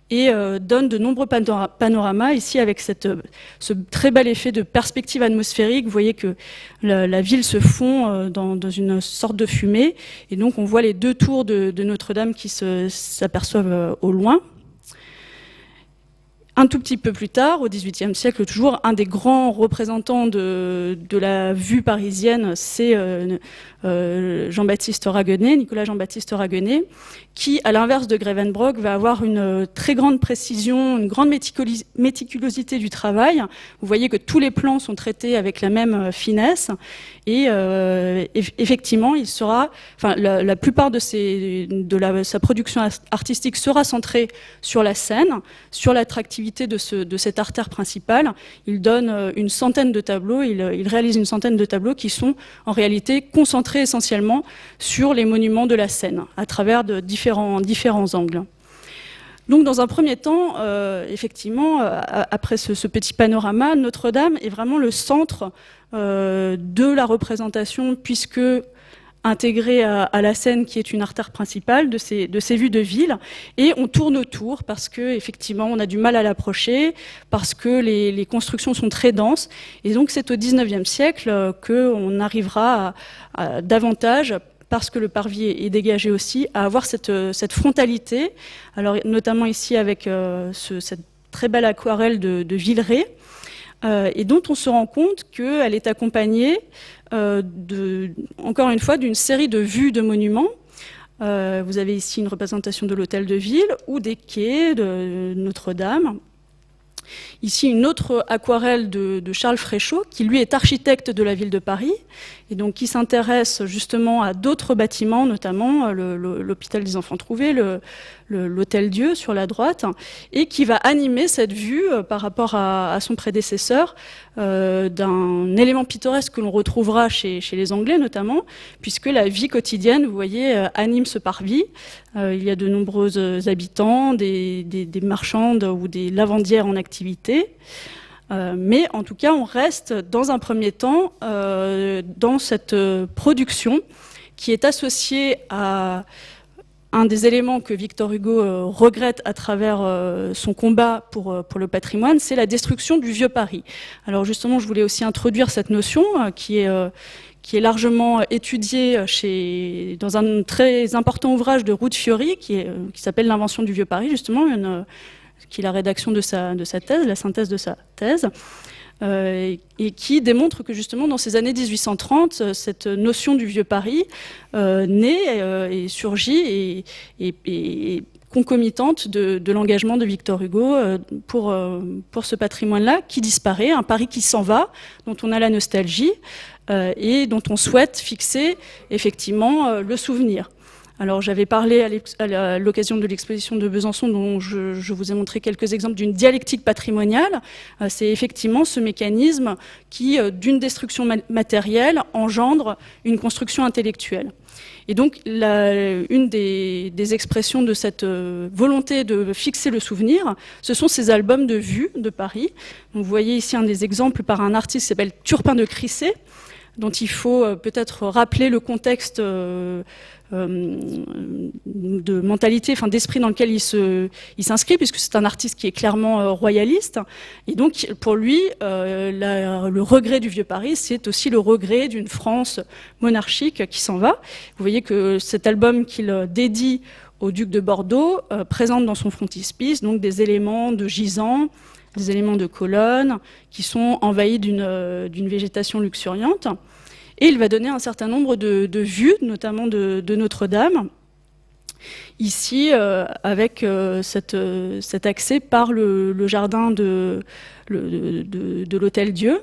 et donne de nombreux panoramas ici avec ce très bel effet de perspective atmosphérique. Vous voyez que la ville se fond dans une sorte de fumée et donc on voit les deux tours de Notre-Dame qui s'aperçoivent au loin. Un tout petit peu plus tard, au XVIIIe siècle, toujours, un des grands représentants de la vue parisienne, c'est Jean-Baptiste Raguenet, Nicolas Jean-Baptiste Raguenet, qui, à l'inverse de Grevenbrock, va avoir une très grande précision, une grande méticulosité du travail. Vous voyez que tous les plans sont traités avec la même finesse. Et effectivement, il sera, enfin, la plupart de sa production artistique sera centrée sur la Seine, sur l'attractivité de cette artère principale. Il donne une centaine de tableaux, il réalise une centaine de tableaux qui sont en réalité concentrés essentiellement sur les monuments de la Seine, à travers de différents angles. Donc dans un premier temps, effectivement, après ce petit panorama, Notre-Dame est vraiment le centre de la représentation, puisque intégrée à la Seine, qui est une artère principale de ces vues de ville, et on tourne autour parce que effectivement on a du mal à l'approcher, parce que les constructions sont très denses, et donc c'est au XIXe siècle qu'on arrivera à davantage, parce que le parvis est dégagé aussi, à avoir cette frontalité, alors notamment ici avec cette très belle aquarelle de Villeray, et dont on se rend compte qu'elle est accompagnée, encore une fois, d'une série de vues de monuments. Vous avez ici une représentation de l'hôtel de ville ou des quais de Notre-Dame. Ici, une autre aquarelle de Charles Fréchot, qui lui est architecte de la ville de Paris, et donc qui s'intéresse justement à d'autres bâtiments, notamment l'hôpital des Enfants Trouvés, l'hôtel Dieu sur la droite, et qui va animer cette vue par rapport à son prédécesseur d'un élément pittoresque que l'on retrouvera chez les Anglais notamment, puisque la vie quotidienne, vous voyez, anime ce parvis. Il y a de nombreux habitants, des marchandes ou des lavandières en activité. Mais en tout cas, on reste dans un premier temps dans cette production qui est associée à un des éléments que Victor Hugo regrette à travers son combat pour le patrimoine, c'est la destruction du vieux Paris. Alors justement, je voulais aussi introduire cette notion qui est largement étudiée dans un très important ouvrage de Ruth Fiori, qui s'appelle L'invention du vieux Paris, justement, qui est la rédaction de sa thèse, la synthèse de sa thèse. Et qui démontre que justement dans ces années 1830, cette notion du vieux Paris naît et surgit et concomitante de l'engagement de Victor Hugo pour ce patrimoine-là qui disparaît, un Paris qui s'en va, dont on a la nostalgie et dont on souhaite fixer effectivement le souvenir. Alors j'avais parlé à l'occasion de l'exposition de Besançon, dont je vous ai montré quelques exemples d'une dialectique patrimoniale. C'est effectivement ce mécanisme qui, d'une destruction matérielle, engendre une construction intellectuelle. Et donc une des expressions de cette volonté de fixer le souvenir, ce sont ces albums de vue de Paris. Donc, vous voyez ici un des exemples par un artiste qui s'appelle Turpin de Crissey, dont il faut peut-être rappeler le contexte de mentalité, enfin d'esprit dans lequel il s'inscrit, puisque c'est un artiste qui est clairement royaliste. Et donc, pour lui, le regret du vieux Paris, c'est aussi le regret d'une France monarchique qui s'en va. Vous voyez que cet album qu'il dédie au duc de Bordeaux présente dans son frontispice donc des éléments de gisants, des éléments de colonnes qui sont envahis d'une végétation luxuriante. Et il va donner un certain nombre de vues, notamment de Notre-Dame, ici avec cet accès par le jardin de l'Hôtel-Dieu.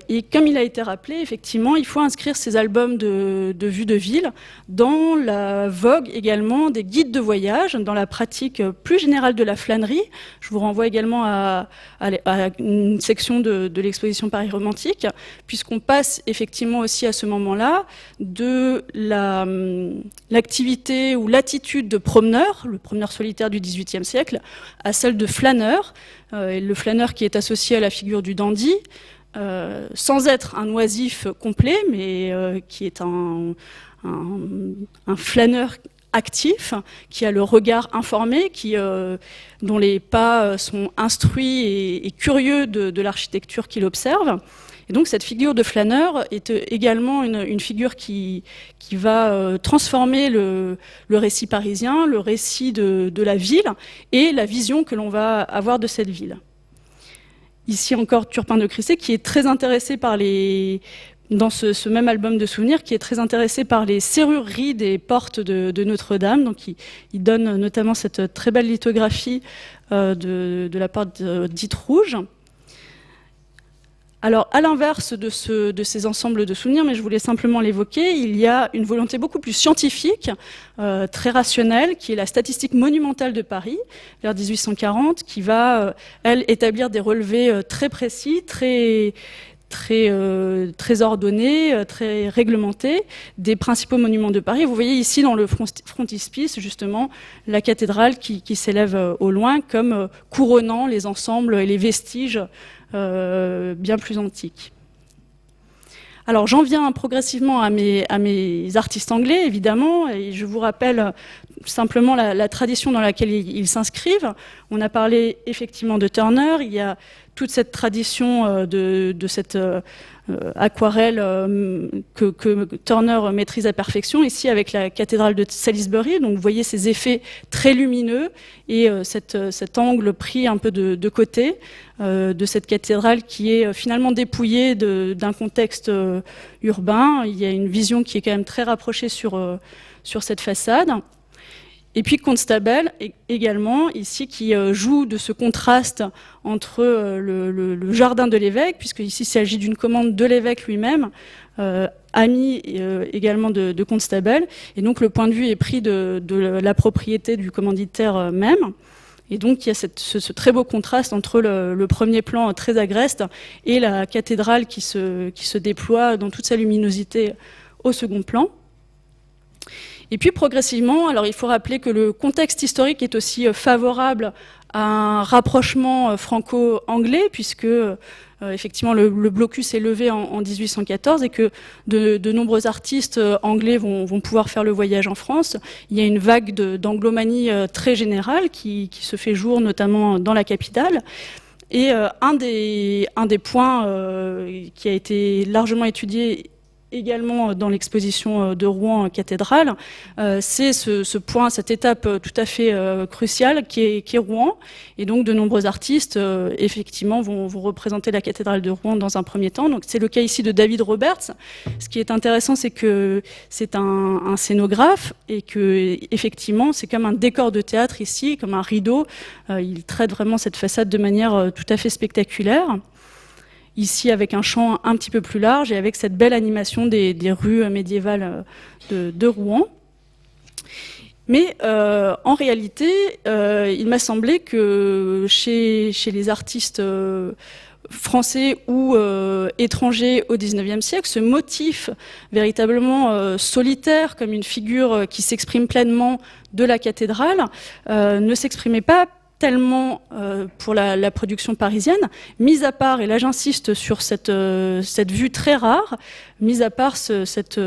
Et comme il a été rappelé, effectivement, il faut inscrire ces albums de vues de ville dans la vogue également des guides de voyage, dans la pratique plus générale de la flânerie. Je vous renvoie également à une section de l'exposition Paris romantique, puisqu'on passe effectivement aussi à ce moment-là de l'activité ou l'attitude de promeneur, le promeneur solitaire du XVIIIe siècle, à celle de flâneur, le flâneur qui est associé à la figure du dandy, sans être un oisif complet, mais qui est un flâneur actif, qui a le regard informé, dont les pas sont instruits et curieux de l'architecture qu'il observe. Et donc cette figure de flâneur est également une figure qui va transformer le récit parisien, le récit de la ville et la vision que l'on va avoir de cette ville. Ici encore Turpin de Crissey, qui est très intéressé dans ce même album de souvenirs, qui est très intéressé par les serrureries des portes de Notre-Dame. Donc il donne notamment cette très belle lithographie de la porte dite rouge. Alors, à l'inverse de ces ensembles de souvenirs, mais je voulais simplement l'évoquer, il y a une volonté beaucoup plus scientifique, très rationnelle, qui est la statistique monumentale de Paris, vers 1840, qui va, elle, établir des relevés très précis, très ordonnés, très réglementés, des principaux monuments de Paris. Vous voyez ici, dans le frontispice, justement, la cathédrale qui s'élève au loin, comme couronnant les ensembles et les vestiges bien plus antiques. Alors j'en viens progressivement à mes artistes anglais, évidemment, et je vous rappelle simplement la tradition dans laquelle ils s'inscrivent. On a parlé effectivement de Turner, il y a toute cette tradition de cette aquarelle que Turner maîtrise à perfection, ici avec la cathédrale de Salisbury. Donc vous voyez ces effets très lumineux et cet angle pris un peu de côté de cette cathédrale qui est finalement dépouillée d'un contexte urbain. Il y a une vision qui est quand même très rapprochée sur cette façade. Et puis Constable également, ici, qui joue de ce contraste entre le jardin de l'évêque, puisque ici il s'agit d'une commande de l'évêque lui-même, ami également de Constable, et donc le point de vue est pris de la propriété du commanditaire même. Et donc il y a ce très beau contraste entre le premier plan très agreste et la cathédrale qui se déploie dans toute sa luminosité au second plan. Et puis progressivement, alors il faut rappeler que le contexte historique est aussi favorable à un rapprochement franco-anglais, puisque effectivement le blocus est levé en 1814 et que de nombreux artistes anglais vont pouvoir faire le voyage en France. Il y a une vague d'anglomanie très générale qui se fait jour notamment dans la capitale. Et un des points qui a été largement étudié également dans l'exposition de Rouen cathédrale, c'est ce point, cette étape tout à fait cruciale qui est Rouen. Et donc de nombreux artistes, effectivement, vont représenter la cathédrale de Rouen dans un premier temps. Donc c'est le cas ici de David Roberts. Ce qui est intéressant, c'est que c'est un scénographe et que effectivement, c'est comme un décor de théâtre ici, comme un rideau. Il traite vraiment cette façade de manière tout à fait spectaculaire. Ici avec un champ un petit peu plus large et avec cette belle animation des rues médiévales de Rouen. Mais en réalité, il m'a semblé que chez les artistes français ou étrangers au XIXe siècle, ce motif véritablement solitaire, comme une figure qui s'exprime pleinement de la cathédrale, ne s'exprimait pas tellement pour la production parisienne, mis à part, et là j'insiste sur cette vue très rare, mis à part cette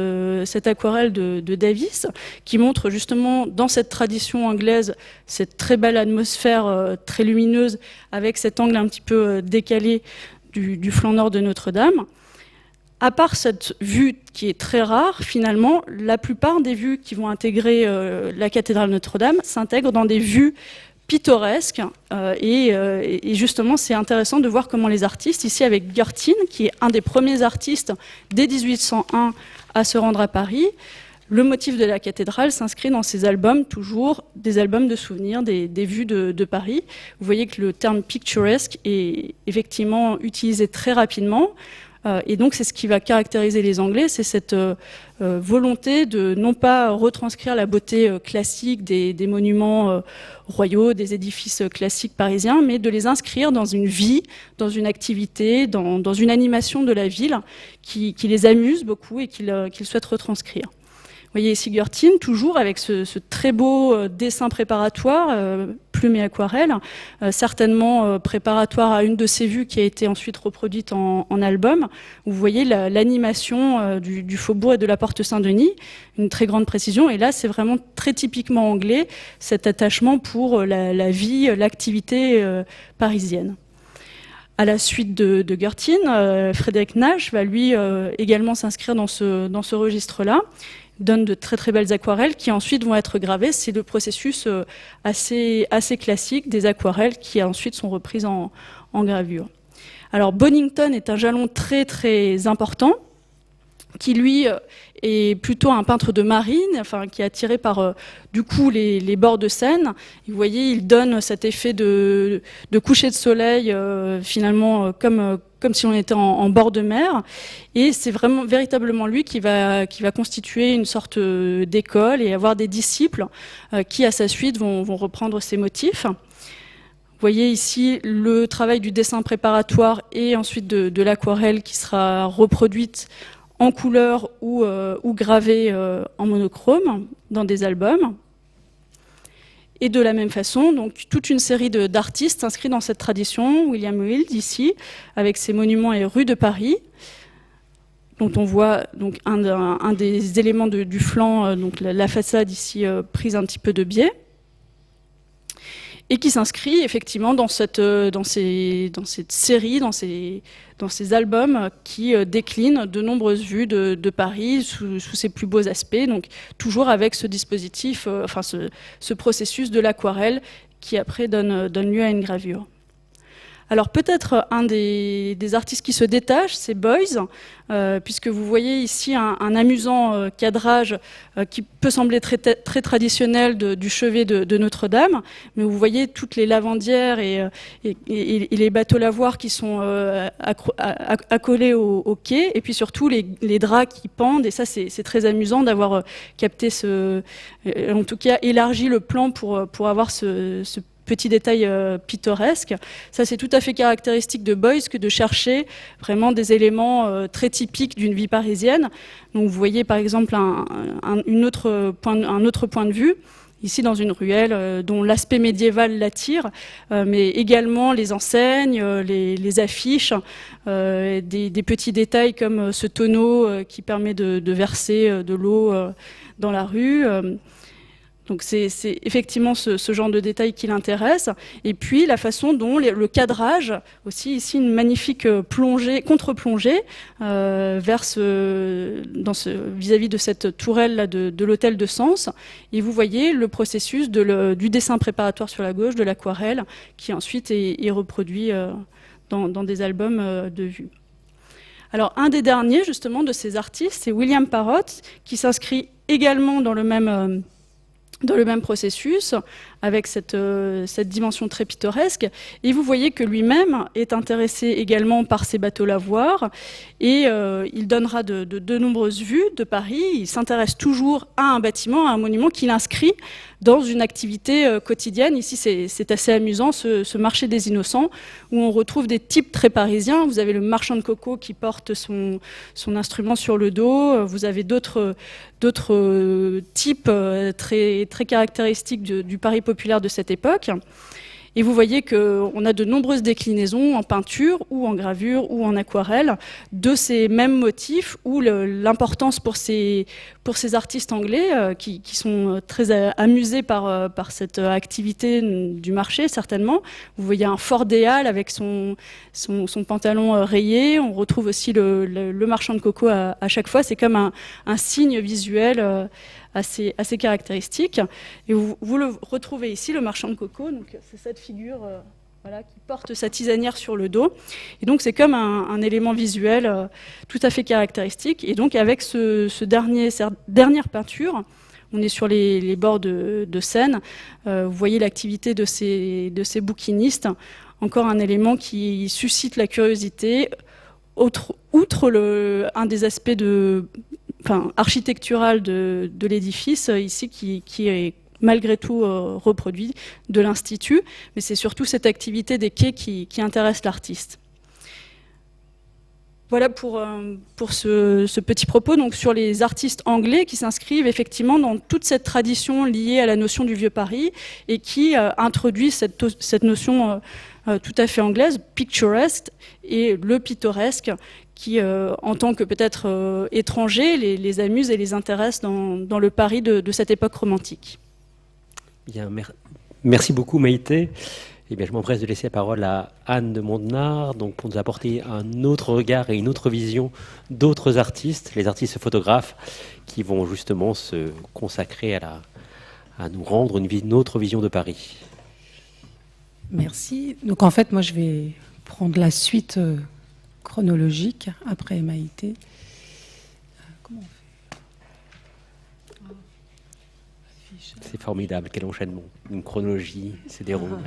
aquarelle de Davis, qui montre justement dans cette tradition anglaise cette très belle atmosphère très lumineuse, avec cet angle un petit peu décalé du flanc nord de Notre-Dame. À part cette vue qui est très rare, finalement, la plupart des vues qui vont intégrer la cathédrale Notre-Dame s'intègrent dans des vues pittoresque et justement c'est intéressant de voir comment les artistes, ici avec Gurtin, qui est un des premiers artistes dès 1801 à se rendre à Paris, le motif de la cathédrale s'inscrit dans ces albums, toujours des albums de souvenirs, des vues de Paris. Vous voyez que le terme picturesque est effectivement utilisé très rapidement. Et donc c'est ce qui va caractériser les Anglais, c'est cette volonté de non pas retranscrire la beauté classique des monuments royaux, des édifices classiques parisiens, mais de les inscrire dans une vie, dans une activité, dans une animation de la ville qui les amuse beaucoup et qu'ils souhaitent retranscrire. Vous voyez ici Gurtin, toujours avec ce très beau dessin préparatoire, plume et aquarelle, certainement préparatoire à une de ces vues qui a été ensuite reproduite en album. Vous voyez l'animation du faubourg et de la porte Saint-Denis, une très grande précision. Et là, c'est vraiment très typiquement anglais, cet attachement pour la vie, l'activité parisienne. À la suite de Gurtin, Frédéric Nash va lui également s'inscrire dans ce registre-là. Donne de très très belles aquarelles qui ensuite vont être gravées. C'est le processus assez classique des aquarelles qui ensuite sont reprises en gravure. Alors Bonington est un jalon très très important qui lui est plutôt un peintre de marine, enfin qui est attiré par du coup les bords de Seine. Et vous voyez, il donne cet effet de coucher de soleil finalement comme si on était en bord de mer. Et c'est vraiment véritablement lui qui va constituer une sorte d'école et avoir des disciples qui à sa suite vont reprendre ces motifs. Vous voyez ici le travail du dessin préparatoire et ensuite de l'aquarelle qui sera reproduite en couleur ou gravée en monochrome dans des albums. Et de la même façon, donc, toute une série d'artistes s'inscrits dans cette tradition. William Wild, ici, avec ses monuments et rues de Paris, dont on voit donc, un des éléments du flanc, donc la façade ici prise un petit peu de biais, et qui s'inscrit effectivement dans cette série, dans ces albums qui déclinent de nombreuses vues de Paris sous ses plus beaux aspects, donc toujours avec ce dispositif, ce processus de l'aquarelle qui après donne lieu à une gravure. Alors peut-être un des artistes qui se détache, c'est Boyes, puisque vous voyez ici un amusant cadrage qui peut sembler très traditionnel du chevet de Notre-Dame, mais vous voyez toutes les lavandières et les bateaux lavoirs qui sont accolés au quai, et puis surtout les draps qui pendent, et ça c'est très amusant d'avoir capté en tout cas élargi le plan pour avoir ce petit détail pittoresque. Ça, c'est tout à fait caractéristique de Boyes que de chercher vraiment des éléments très typiques d'une vie parisienne. Donc, vous voyez par exemple un autre point de vue. ici dans une ruelle dont l'aspect médiéval l'attire, mais également les enseignes, les affiches, des petits détails comme ce tonneau qui permet de verser de l'eau dans la rue. Donc c'est effectivement ce genre de détails qui l'intéresse. Et puis la façon dont le cadrage, aussi ici une magnifique plongée, contre-plongée vis-à-vis de cette tourelle là de l'hôtel de Sens. Et vous voyez le processus du dessin préparatoire sur la gauche, de l'aquarelle, qui ensuite est reproduit dans des albums de vue. Alors un des derniers justement de ces artistes, c'est William Parrott, qui s'inscrit également dans le même processus, avec cette dimension très pittoresque. Et vous voyez que lui-même est intéressé également par ces bateaux lavoirs, et il donnera de nombreuses vues de Paris. Il s'intéresse toujours à un bâtiment, à un monument qu'il inscrit dans une activité quotidienne. Ici, c'est assez amusant, ce marché des innocents, où on retrouve des types très parisiens. Vous avez le marchand de coco qui porte son instrument sur le dos. Vous avez d'autres types très, très caractéristiques du Paris populaire de cette époque. Et vous voyez qu'on a de nombreuses déclinaisons en peinture ou en gravure ou en aquarelle de ces mêmes motifs, où l'importance pour ces artistes anglais qui sont très amusés par cette activité du marché, certainement. Vous voyez un Fort des Halles avec son pantalon rayé. On retrouve aussi le marchand de coco à chaque fois. C'est comme un signe visuel assez caractéristique. Et vous le retrouvez ici, le marchand de coco. Donc c'est cette figure qui porte sa tisanière sur le dos. Et donc c'est comme un élément visuel tout à fait caractéristique. Et donc avec cette dernière peinture, on est sur les bords de Seine. Vous voyez l'activité de ces bouquinistes. Encore un élément qui suscite la curiosité. Outre un des aspects architectural de l'édifice, ici, qui est malgré tout reproduit de l'Institut, mais c'est surtout cette activité des quais qui intéresse l'artiste. Voilà pour ce petit propos donc, sur les artistes anglais qui s'inscrivent effectivement dans toute cette tradition liée à la notion du Vieux Paris et qui introduit cette notion tout à fait anglaise, picturesque, et le pittoresque, qui, en tant que peut-être étrangers, les amuse et les intéresse dans le Paris de cette époque romantique. Bien, merci beaucoup Maïté. Eh bien, je m'empresse de laisser la parole à Anne de Mondenard, donc pour nous apporter un autre regard et une autre vision d'autres artistes, les artistes photographes, qui vont justement se consacrer à nous rendre une autre vision de Paris. Merci. Donc en fait, moi je vais prendre la suite chronologique après Maïté. Comment on fait ? C'est formidable, quel enchaînement. Une chronologie se déroule.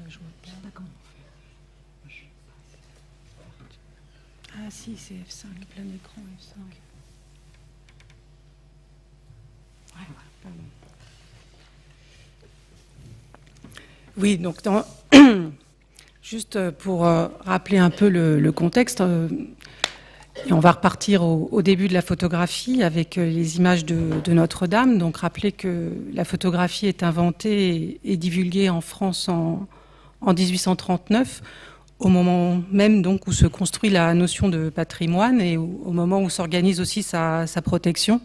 Je vois bien, d'accord. Ah si, c'est F5, plein écran F5. Ouais, pardon. Oui, donc juste pour rappeler un peu le contexte, et on va repartir au début de la photographie avec les images de Notre-Dame. Donc rappeler que la photographie est inventée et divulguée en France en 1839, au moment même donc où se construit la notion de patrimoine et au moment où s'organise aussi sa protection.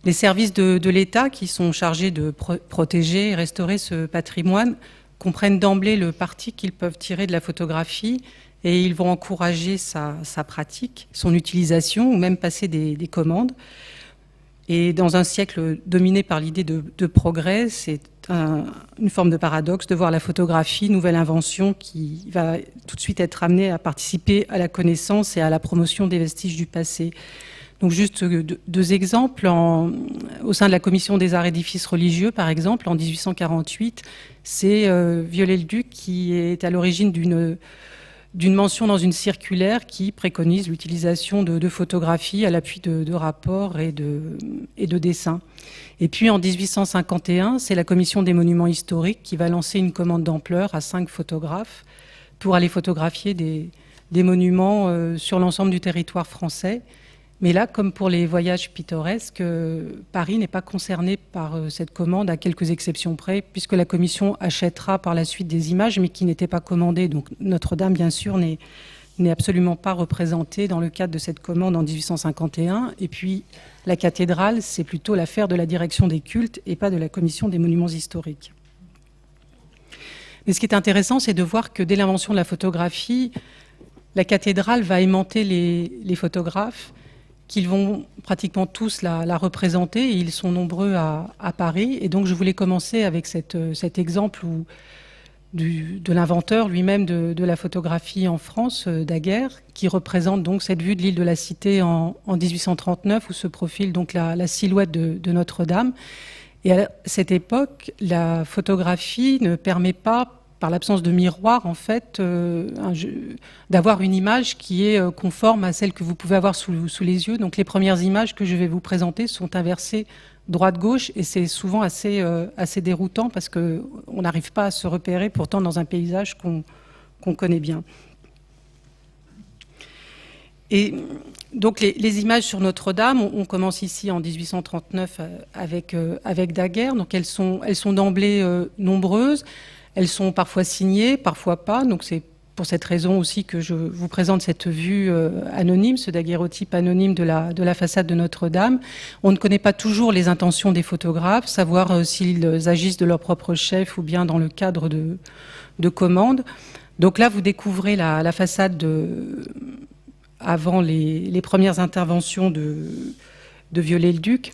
Les services de l'État qui sont chargés de protéger et restaurer ce patrimoine comprennent d'emblée le parti qu'ils peuvent tirer de la photographie et ils vont encourager sa pratique, son utilisation ou même passer des commandes. Et dans un siècle dominé par l'idée de progrès, c'est une forme de paradoxe de voir la photographie, nouvelle invention qui va tout de suite être amenée à participer à la connaissance et à la promotion des vestiges du passé. Donc juste deux exemples. Au sein de la commission des arts édifices religieux, par exemple, en 1848, c'est Viollet-le-Duc qui est à l'origine d'une mention dans une circulaire qui préconise l'utilisation de photographies à l'appui de rapports et de dessins. Et puis en 1851, c'est la commission des monuments historiques qui va lancer une commande d'ampleur à 5 photographes pour aller photographier des monuments sur l'ensemble du territoire français. Mais là, comme pour les voyages pittoresques, Paris n'est pas concerné par cette commande, à quelques exceptions près, puisque la commission achètera par la suite des images, mais qui n'étaient pas commandées. Donc Notre-Dame, bien sûr, n'est absolument pas représentée dans le cadre de cette commande en 1851. Et puis, la cathédrale, c'est plutôt l'affaire de la direction des cultes et pas de la commission des monuments historiques. Mais ce qui est intéressant, c'est de voir que dès l'invention de la photographie, la cathédrale va aimanter les photographes, qu'ils vont pratiquement tous la représenter, et ils sont nombreux à Paris. Et donc je voulais commencer avec cet exemple de l'inventeur lui-même de la photographie en France, Daguerre, qui représente donc cette vue de l'île de la Cité en 1839, où se profile donc la silhouette de Notre-Dame. Et à cette époque, la photographie ne permet pas, par l'absence de miroir, en fait, d'avoir une image qui est conforme à celle que vous pouvez avoir sous les yeux. Donc les premières images que je vais vous présenter sont inversées droite-gauche, et c'est souvent assez déroutant parce qu'on n'arrive pas à se repérer pourtant dans un paysage qu'on connaît bien. Et donc les images sur Notre-Dame, on commence ici en 1839 avec Daguerre. Donc elles sont d'emblée nombreuses. Elles sont parfois signées, parfois pas. Donc c'est pour cette raison aussi que je vous présente cette vue anonyme, ce daguerréotype anonyme de la façade de Notre-Dame. On ne connaît pas toujours les intentions des photographes, savoir s'ils agissent de leur propre chef ou bien dans le cadre de commandes. Donc là, vous découvrez la façade avant les premières interventions de Viollet-le-Duc.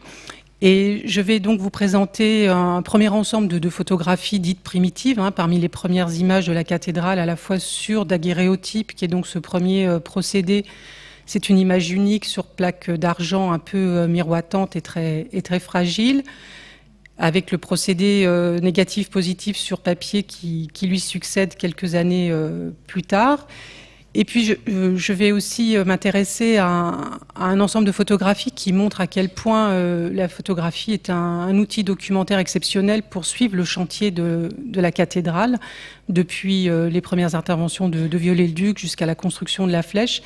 Et je vais donc vous présenter un premier ensemble de photographies dites primitives, parmi les premières images de la cathédrale, à la fois sur daguerréotype, qui est donc ce premier procédé. C'est une image unique sur plaque d'argent un peu miroitante et très fragile, avec le procédé négatif-positif sur papier qui lui succède quelques années plus tard. Et puis, je vais aussi m'intéresser à un ensemble de photographies qui montrent à quel point la photographie est un outil documentaire exceptionnel pour suivre le chantier de la cathédrale, depuis les premières interventions de Viollet-le-Duc jusqu'à la construction de la flèche.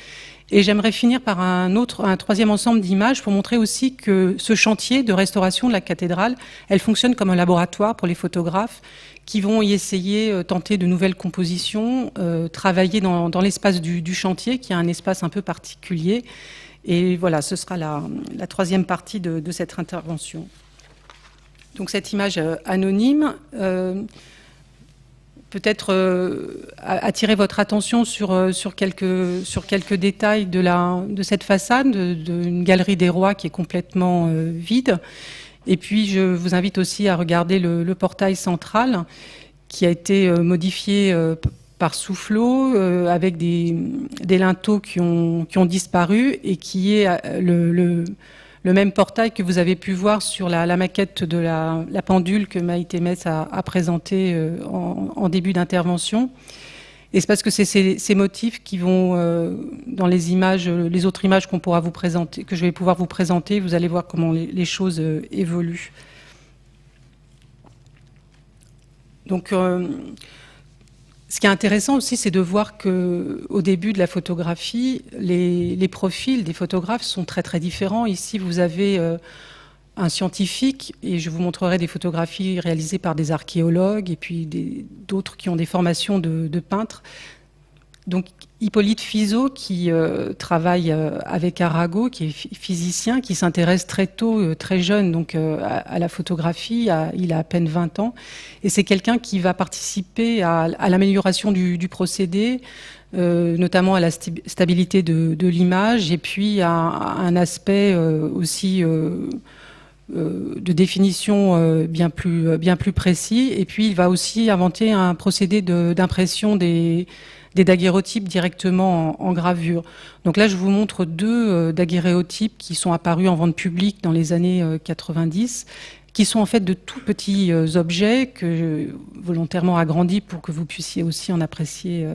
Et j'aimerais finir par un troisième ensemble d'images pour montrer aussi que ce chantier de restauration de la cathédrale, elle fonctionne comme un laboratoire pour les photographes qui vont y essayer, tenter de nouvelles compositions, travailler dans l'espace du chantier, qui est un espace un peu particulier. Et voilà, ce sera la troisième partie de cette intervention. Donc cette image anonyme, peut-être attirer votre attention sur quelques détails de cette façade, d'une galerie des rois qui est complètement vide. Et puis, je vous invite aussi à regarder le portail central qui a été modifié par Soufflot avec des linteaux qui ont disparu et qui est le même portail que vous avez pu voir sur la maquette de la pendule que Maïté Metz a présentée en début d'intervention. Et c'est parce que c'est ces motifs qui vont dans les images, les autres images qu'on pourra vous présenter, que je vais pouvoir vous présenter. Vous allez voir comment les choses évoluent. Donc, ce qui est intéressant aussi, c'est de voir qu'au début de la photographie, les profils des photographes sont très très différents. Ici, vous avez un scientifique, et je vous montrerai des photographies réalisées par des archéologues, et puis d'autres qui ont des formations de peintres. Donc Hippolyte Fizeau, qui travaille avec Arago, qui est physicien, qui s'intéresse très tôt, très jeune, donc à la photographie. Il a à peine 20 ans, et c'est quelqu'un qui va participer à l'amélioration du procédé, notamment à la stabilité de l'image, et puis à un aspect aussi de définition bien plus précis. Et puis il va aussi inventer un procédé d'impression des daguerréotypes directement en gravure. Donc là, je vous montre deux daguerréotypes qui sont apparus en vente publique dans les années 90, qui sont en fait de tout petits objets que j'ai volontairement agrandis pour que vous puissiez aussi en apprécier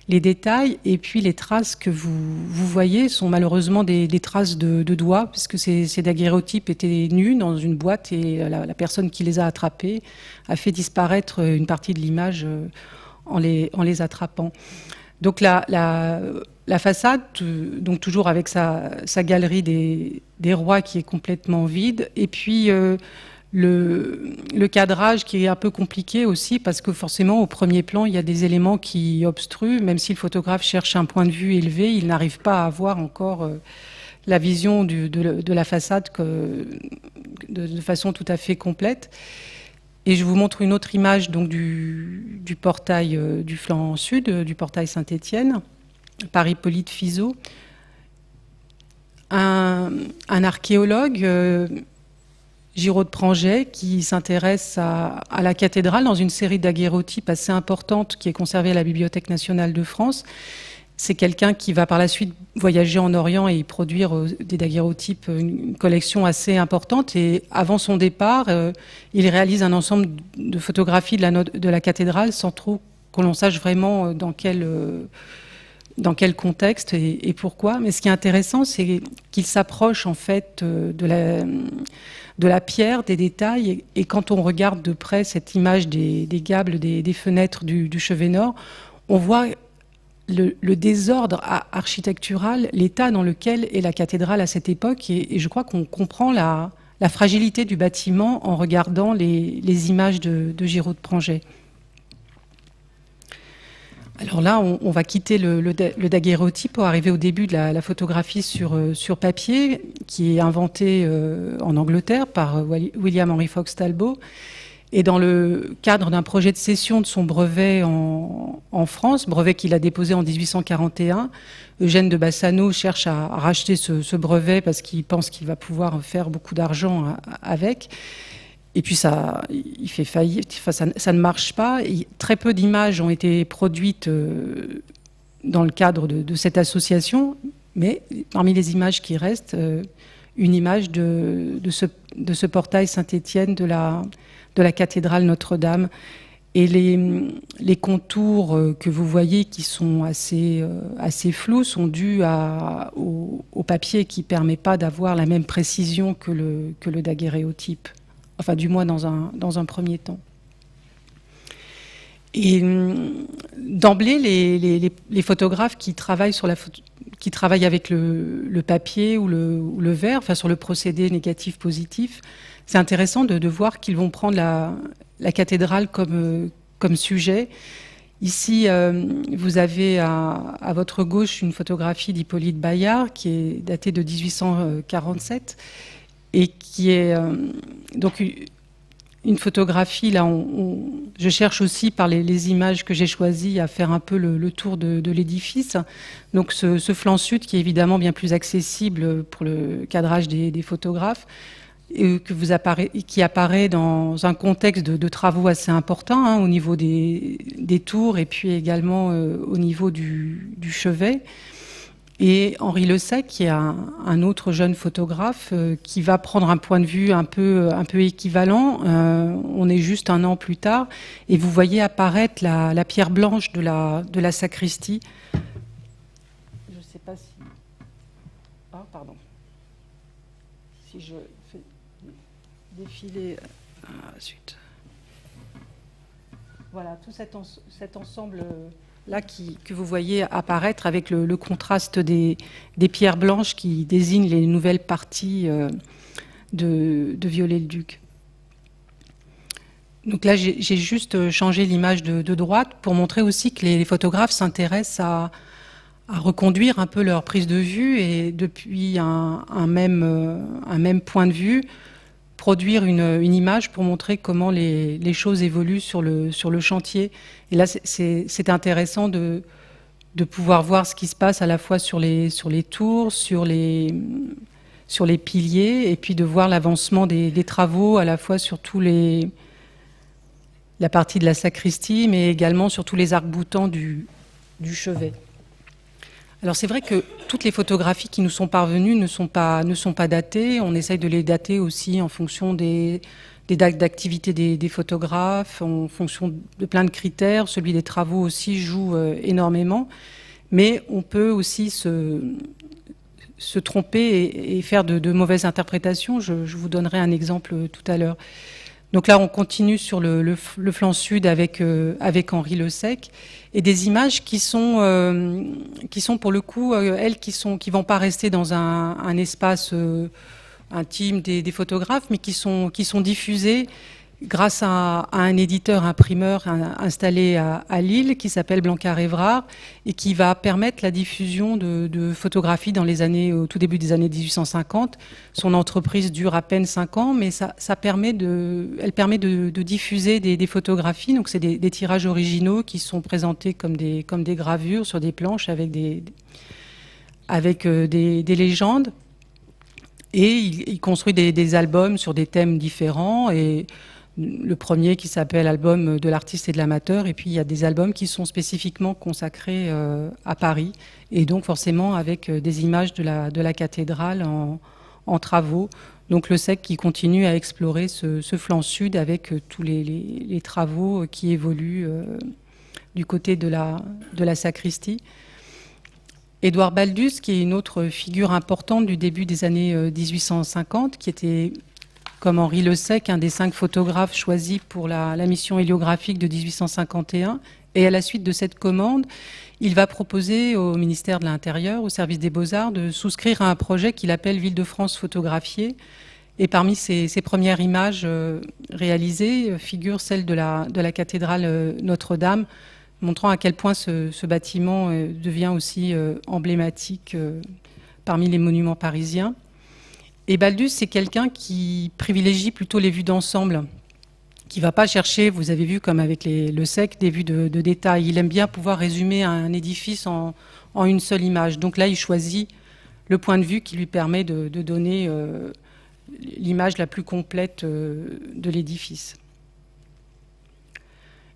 les détails. Et puis les traces que vous voyez sont malheureusement des traces de doigts, puisque ces daguerréotypes étaient nus dans une boîte, et la personne qui les a attrapés a fait disparaître une partie de l'image en les attrapant. Donc la façade, donc toujours avec sa galerie des rois qui est complètement vide, et puis le cadrage qui est un peu compliqué aussi, parce que forcément au premier plan il y a des éléments qui obstruent, même si le photographe cherche un point de vue élevé, il n'arrive pas à avoir encore la vision de la façade de façon tout à fait complète. Et je vous montre une autre image donc du portail du flanc sud, du portail Saint-Étienne, par Hippolyte Fizeau. Un archéologue, Giraud de Prangey, qui s'intéresse à la cathédrale dans une série daguerréotypes assez importante qui est conservée à la Bibliothèque nationale de France. C'est quelqu'un qui va par la suite voyager en Orient et produire des daguerréotypes, une collection assez importante. Et avant son départ, il réalise un ensemble de photographies de la cathédrale sans trop qu'on l'on sache vraiment dans quel contexte et pourquoi. Mais ce qui est intéressant, c'est qu'il s'approche en fait de la pierre, des détails. Et quand on regarde de près cette image des gables, des fenêtres du chevet nord, on voit le désordre architectural, l'état dans lequel est la cathédrale à cette époque, et je crois qu'on comprend la fragilité du bâtiment en regardant les images de Giraud de Prangey. Alors là, on va quitter le daguerréotype pour arriver au début de la photographie sur papier, qui est inventée en Angleterre par William Henry Fox Talbot. Et dans le cadre d'un projet de cession de son brevet en France, brevet qu'il a déposé en 1841, Eugène de Bassano cherche à racheter ce brevet parce qu'il pense qu'il va pouvoir faire beaucoup d'argent avec. Et puis il fait faillite, ça ne marche pas. Et très peu d'images ont été produites dans le cadre de cette association, mais parmi les images qui restent, une image de ce portail Saint-Étienne de la cathédrale Notre-Dame. Et les contours que vous voyez qui sont assez flous sont dus au papier qui ne permet pas d'avoir la même précision que le daguerréotype. Enfin, du moins dans un premier temps. Et d'emblée, les photographes qui travaillent avec le papier ou le verre, enfin sur le procédé négatif-positif, c'est intéressant de voir qu'ils vont prendre la cathédrale comme sujet. Ici, vous avez à votre gauche une photographie d'Hippolyte Bayard qui est datée de 1847 et qui est donc une photographie. Là, je cherche aussi par les images que j'ai choisies à faire un peu le tour de l'édifice. Donc ce flanc sud qui est évidemment bien plus accessible pour le cadrage des photographes, qui apparaît dans un contexte de travaux assez importants au niveau des tours et puis également au niveau du chevet. Et Henri Le Sec, qui est un autre jeune photographe, qui va prendre un point de vue un peu équivalent. On est juste un an plus tard, et vous voyez apparaître la pierre blanche de la sacristie. Je ne sais pas si... Ah, pardon. Si je fais défiler... Ah, zut. Voilà, tout cet ensemble... là que vous voyez apparaître avec le contraste des pierres blanches qui désignent les nouvelles parties de Viollet-le-Duc. Donc là, j'ai juste changé l'image de droite pour montrer aussi que les photographes s'intéressent à reconduire un peu leur prise de vue et depuis un même point de vue, produire une image pour montrer comment les choses évoluent sur le chantier. Et là, c'est intéressant de pouvoir voir ce qui se passe à la fois sur les tours, sur les piliers, et puis de voir l'avancement des travaux à la fois sur la partie de la sacristie, mais également sur tous les arcs-boutants du chevet. Alors c'est vrai que toutes les photographies qui nous sont parvenues ne sont pas datées. On essaye de les dater aussi en fonction des dates d'activité des photographes, en fonction de plein de critères. Celui des travaux aussi joue énormément. Mais on peut aussi se tromper et faire de mauvaises interprétations. Je vous donnerai un exemple tout à l'heure. Donc là, on continue sur le flanc sud avec Henri Le Sec, et des images qui sont pour le coup, elles, qui vont pas rester dans un espace intime des photographes, mais qui sont diffusées grâce à un éditeur imprimeur installé à Lille qui s'appelle Blancard-Évrard et qui va permettre la diffusion de photographies au tout début des années 1850. Son entreprise dure à peine 5 ans, mais elle permet de diffuser des photographies. Donc c'est des tirages originaux qui sont présentés comme des gravures sur des planches avec des légendes. Et il construit des albums sur des thèmes différents, et le premier qui s'appelle Album de l'artiste et de l'amateur, et puis il y a des albums qui sont spécifiquement consacrés à Paris, et donc forcément avec des images de la cathédrale en travaux. Donc Le Sec qui continue à explorer ce flanc sud avec tous les travaux qui évoluent du côté de la sacristie. Édouard Baldus, qui est une autre figure importante du début des années 1850, qui était, comme Henri Le Sec, un des 5 photographes choisis pour la mission héliographique de 1851. Et à la suite de cette commande, il va proposer au ministère de l'Intérieur, au service des Beaux-Arts, de souscrire à un projet qu'il appelle Ville de France photographiée. Et parmi ces premières images réalisées figure celle de la cathédrale Notre-Dame, montrant à quel point ce bâtiment devient aussi emblématique parmi les monuments parisiens. Et Baldus, c'est quelqu'un qui privilégie plutôt les vues d'ensemble, qui ne va pas chercher, vous avez vu comme avec Le Sec, des vues de détail. Il aime bien pouvoir résumer un édifice en une seule image. Donc là, il choisit le point de vue qui lui permet de donner l'image la plus complète de l'édifice.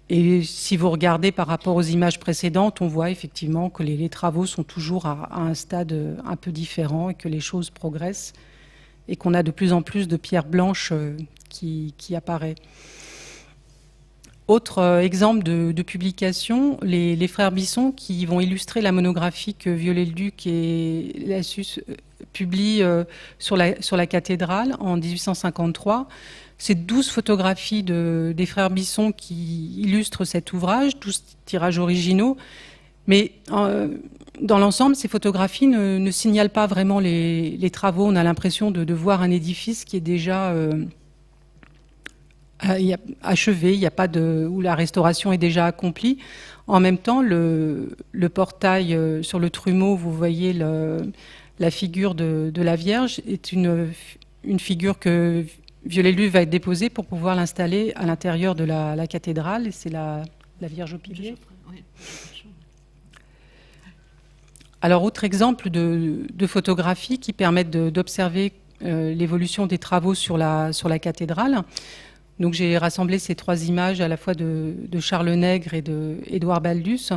Et si vous regardez par rapport aux images précédentes, on voit effectivement que les travaux sont toujours à un stade un peu différent et que les choses progressent et qu'on a de plus en plus de pierres blanches qui apparaît. Autre exemple de publication, les frères Bisson qui vont illustrer la monographie que Viollet-le-Duc et Lassus publient sur la cathédrale en 1853. C'est 12 photographies des frères Bisson qui illustrent cet ouvrage, 12 tirages originaux. Mais dans l'ensemble, ces photographies ne signalent pas vraiment les travaux. On a l'impression de voir un édifice qui est déjà achevé, où la restauration est déjà accomplie. En même temps, le portail sur le trumeau, vous voyez la figure de la Vierge, est une figure que Viollet-le-Duc va être déposé pour pouvoir l'installer à l'intérieur de la cathédrale. Et c'est la Vierge au pilier. Alors, autre exemple de photographie qui permettent d'observer l'évolution des travaux sur la cathédrale. Donc, j'ai rassemblé ces 3 images à la fois de Charles Nègre et d'Édouard Baldus,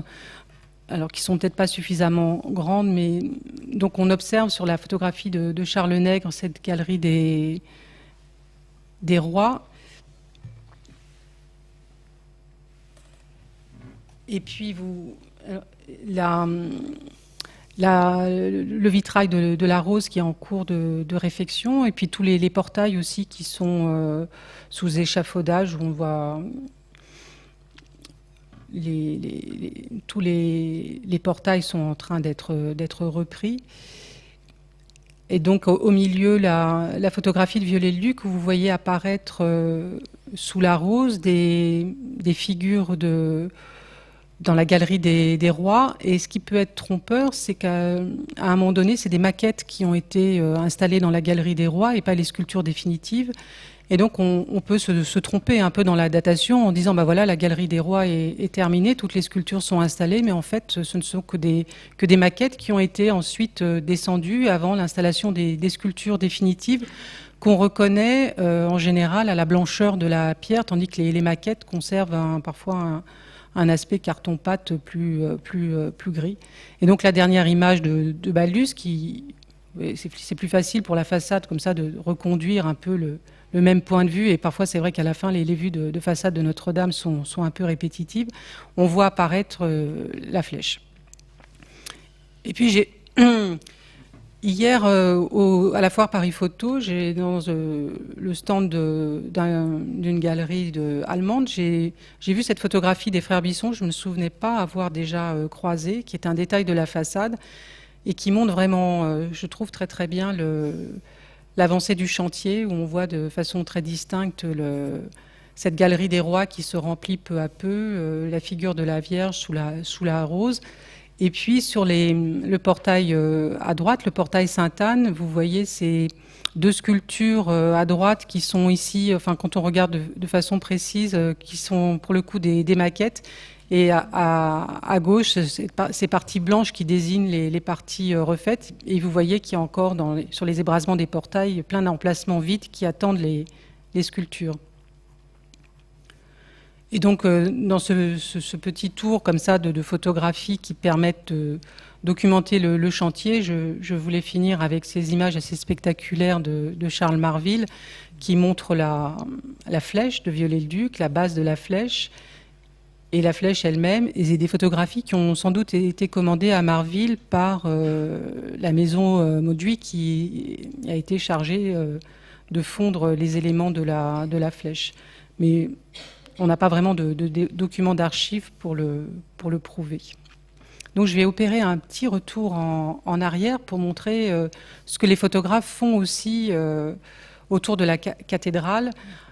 alors qui sont peut-être pas suffisamment grandes, mais donc on observe sur la photographie de Charles Nègre cette galerie des rois. Et puis le vitrail de la Rose qui est en cours de réfection, et puis tous les portails aussi qui sont sous échafaudage, où on voit tous les portails sont en train d'être repris. Et donc au milieu, la photographie de Viollet-le-Duc, où vous voyez apparaître sous la Rose des figures dans la galerie des rois. Et ce qui peut être trompeur, c'est qu'à un moment donné, c'est des maquettes qui ont été installées dans la galerie des rois et pas les sculptures définitives. Et donc on peut se tromper un peu dans la datation en disant, bah voilà, la galerie des rois est terminée, toutes les sculptures sont installées, mais en fait ce ne sont que des maquettes qui ont été ensuite descendues avant l'installation des sculptures définitives, qu'on reconnaît en général à la blancheur de la pierre, tandis que les maquettes conservent parfois un aspect carton-pâte plus gris. Et donc la dernière image de Baldus, c'est plus facile pour la façade comme ça de reconduire un peu le même point de vue, et parfois c'est vrai qu'à la fin les vues de façade de Notre-Dame sont un peu répétitives. On voit apparaître la flèche. Et puis Hier, à la foire Paris Photo, j'ai dans le stand d'une galerie allemande, j'ai vu cette photographie des frères Bisson. Je ne me souvenais pas avoir déjà croisé, qui est un détail de la façade et qui montre vraiment, je trouve très très bien l'avancée du chantier, où on voit de façon très distincte cette galerie des rois qui se remplit peu à peu, la figure de la Vierge sous la rose. Et puis sur le portail à droite, le portail Sainte-Anne, vous voyez ces deux sculptures à droite qui sont ici, enfin quand on regarde de façon précise, qui sont pour le coup des maquettes. Et à gauche, ces parties blanches qui désignent les parties refaites. Et vous voyez qu'il y a encore sur les ébrasements des portails plein d'emplacements vides qui attendent les sculptures. Et donc, dans ce petit tour comme ça de photographie qui permettent de documenter le chantier, je voulais finir avec ces images assez spectaculaires de Charles Marville qui montrent la flèche de Viollet-le-Duc, la base de la flèche et la flèche elle-même. Et c'est des photographies qui ont sans doute été commandées à Marville par la maison Mauduit qui a été chargée de fondre les éléments de la flèche. Mais on n'a pas vraiment de documents d'archives pour le prouver. Donc je vais opérer un petit retour en arrière pour montrer ce que les photographes font aussi autour de la cathédrale,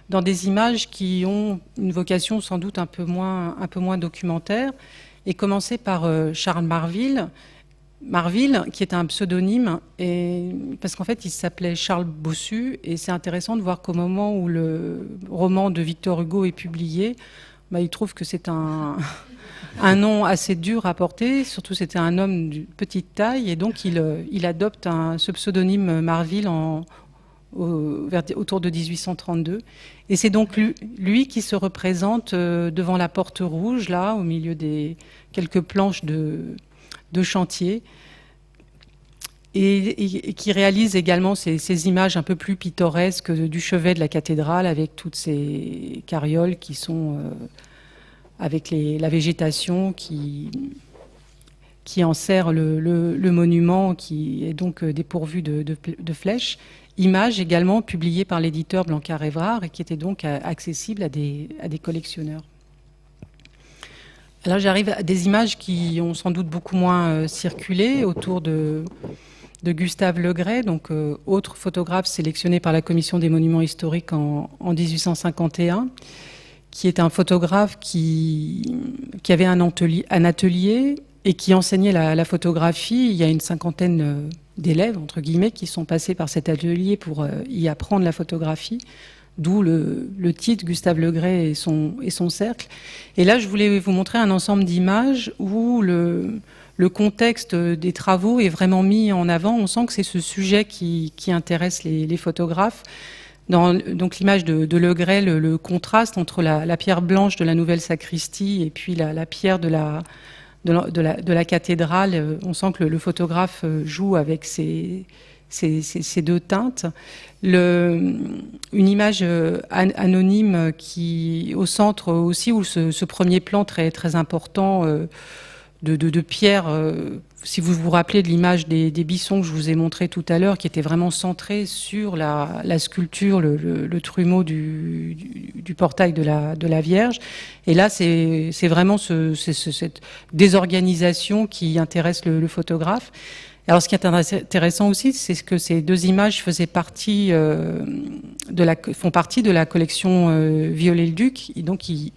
dans des images qui ont une vocation sans doute un peu moins documentaire, et commencer par Charles Marville. Marville, qui est un pseudonyme, parce qu'en fait, il s'appelait Charles Bossu, et c'est intéressant de voir qu'au moment où le roman de Victor Hugo est publié, il trouve que c'est un nom assez dur à porter, surtout c'était un homme de petite taille, et donc il adopte ce pseudonyme Marville autour de 1832. Et c'est donc lui qui se représente devant la porte rouge, là, au milieu des quelques planches de chantier, et qui réalise également ces images un peu plus pittoresques du chevet de la cathédrale, avec toutes ces carrioles qui sont avec la végétation qui enserre le monument, qui est donc dépourvu de flèches. Images également publiées par l'éditeur Blancard-Évrard et qui étaient donc accessibles à des collectionneurs. Alors j'arrive à des images qui ont sans doute beaucoup moins circulé autour de Gustave Legret, donc autre photographe sélectionné par la Commission des monuments historiques en 1851, qui est un photographe qui avait un atelier et qui enseignait la photographie. Il y a une cinquantaine d'élèves, entre guillemets, qui sont passés par cet atelier pour y apprendre la photographie. D'où le titre Gustave Legret et son cercle. Et là, je voulais vous montrer un ensemble d'images où le contexte des travaux est vraiment mis en avant. On sent que c'est ce sujet qui intéresse les photographes. Donc l'image de Legret, le contraste entre la pierre blanche de la nouvelle sacristie et puis la pierre de la cathédrale. On sent que le photographe joue avec ces deux teintes. Une image anonyme qui, au centre aussi, où ce premier plan très, très important de pierre, si vous vous rappelez de l'image des Bissons que je vous ai montré tout à l'heure, qui était vraiment centrée sur la sculpture, le trumeau du portail de la Vierge. Et là, c'est vraiment cette désorganisation qui intéresse le photographe. Alors, ce qui est intéressant aussi, c'est que ces deux images font partie de la collection Viollet-le-Duc. Et donc, il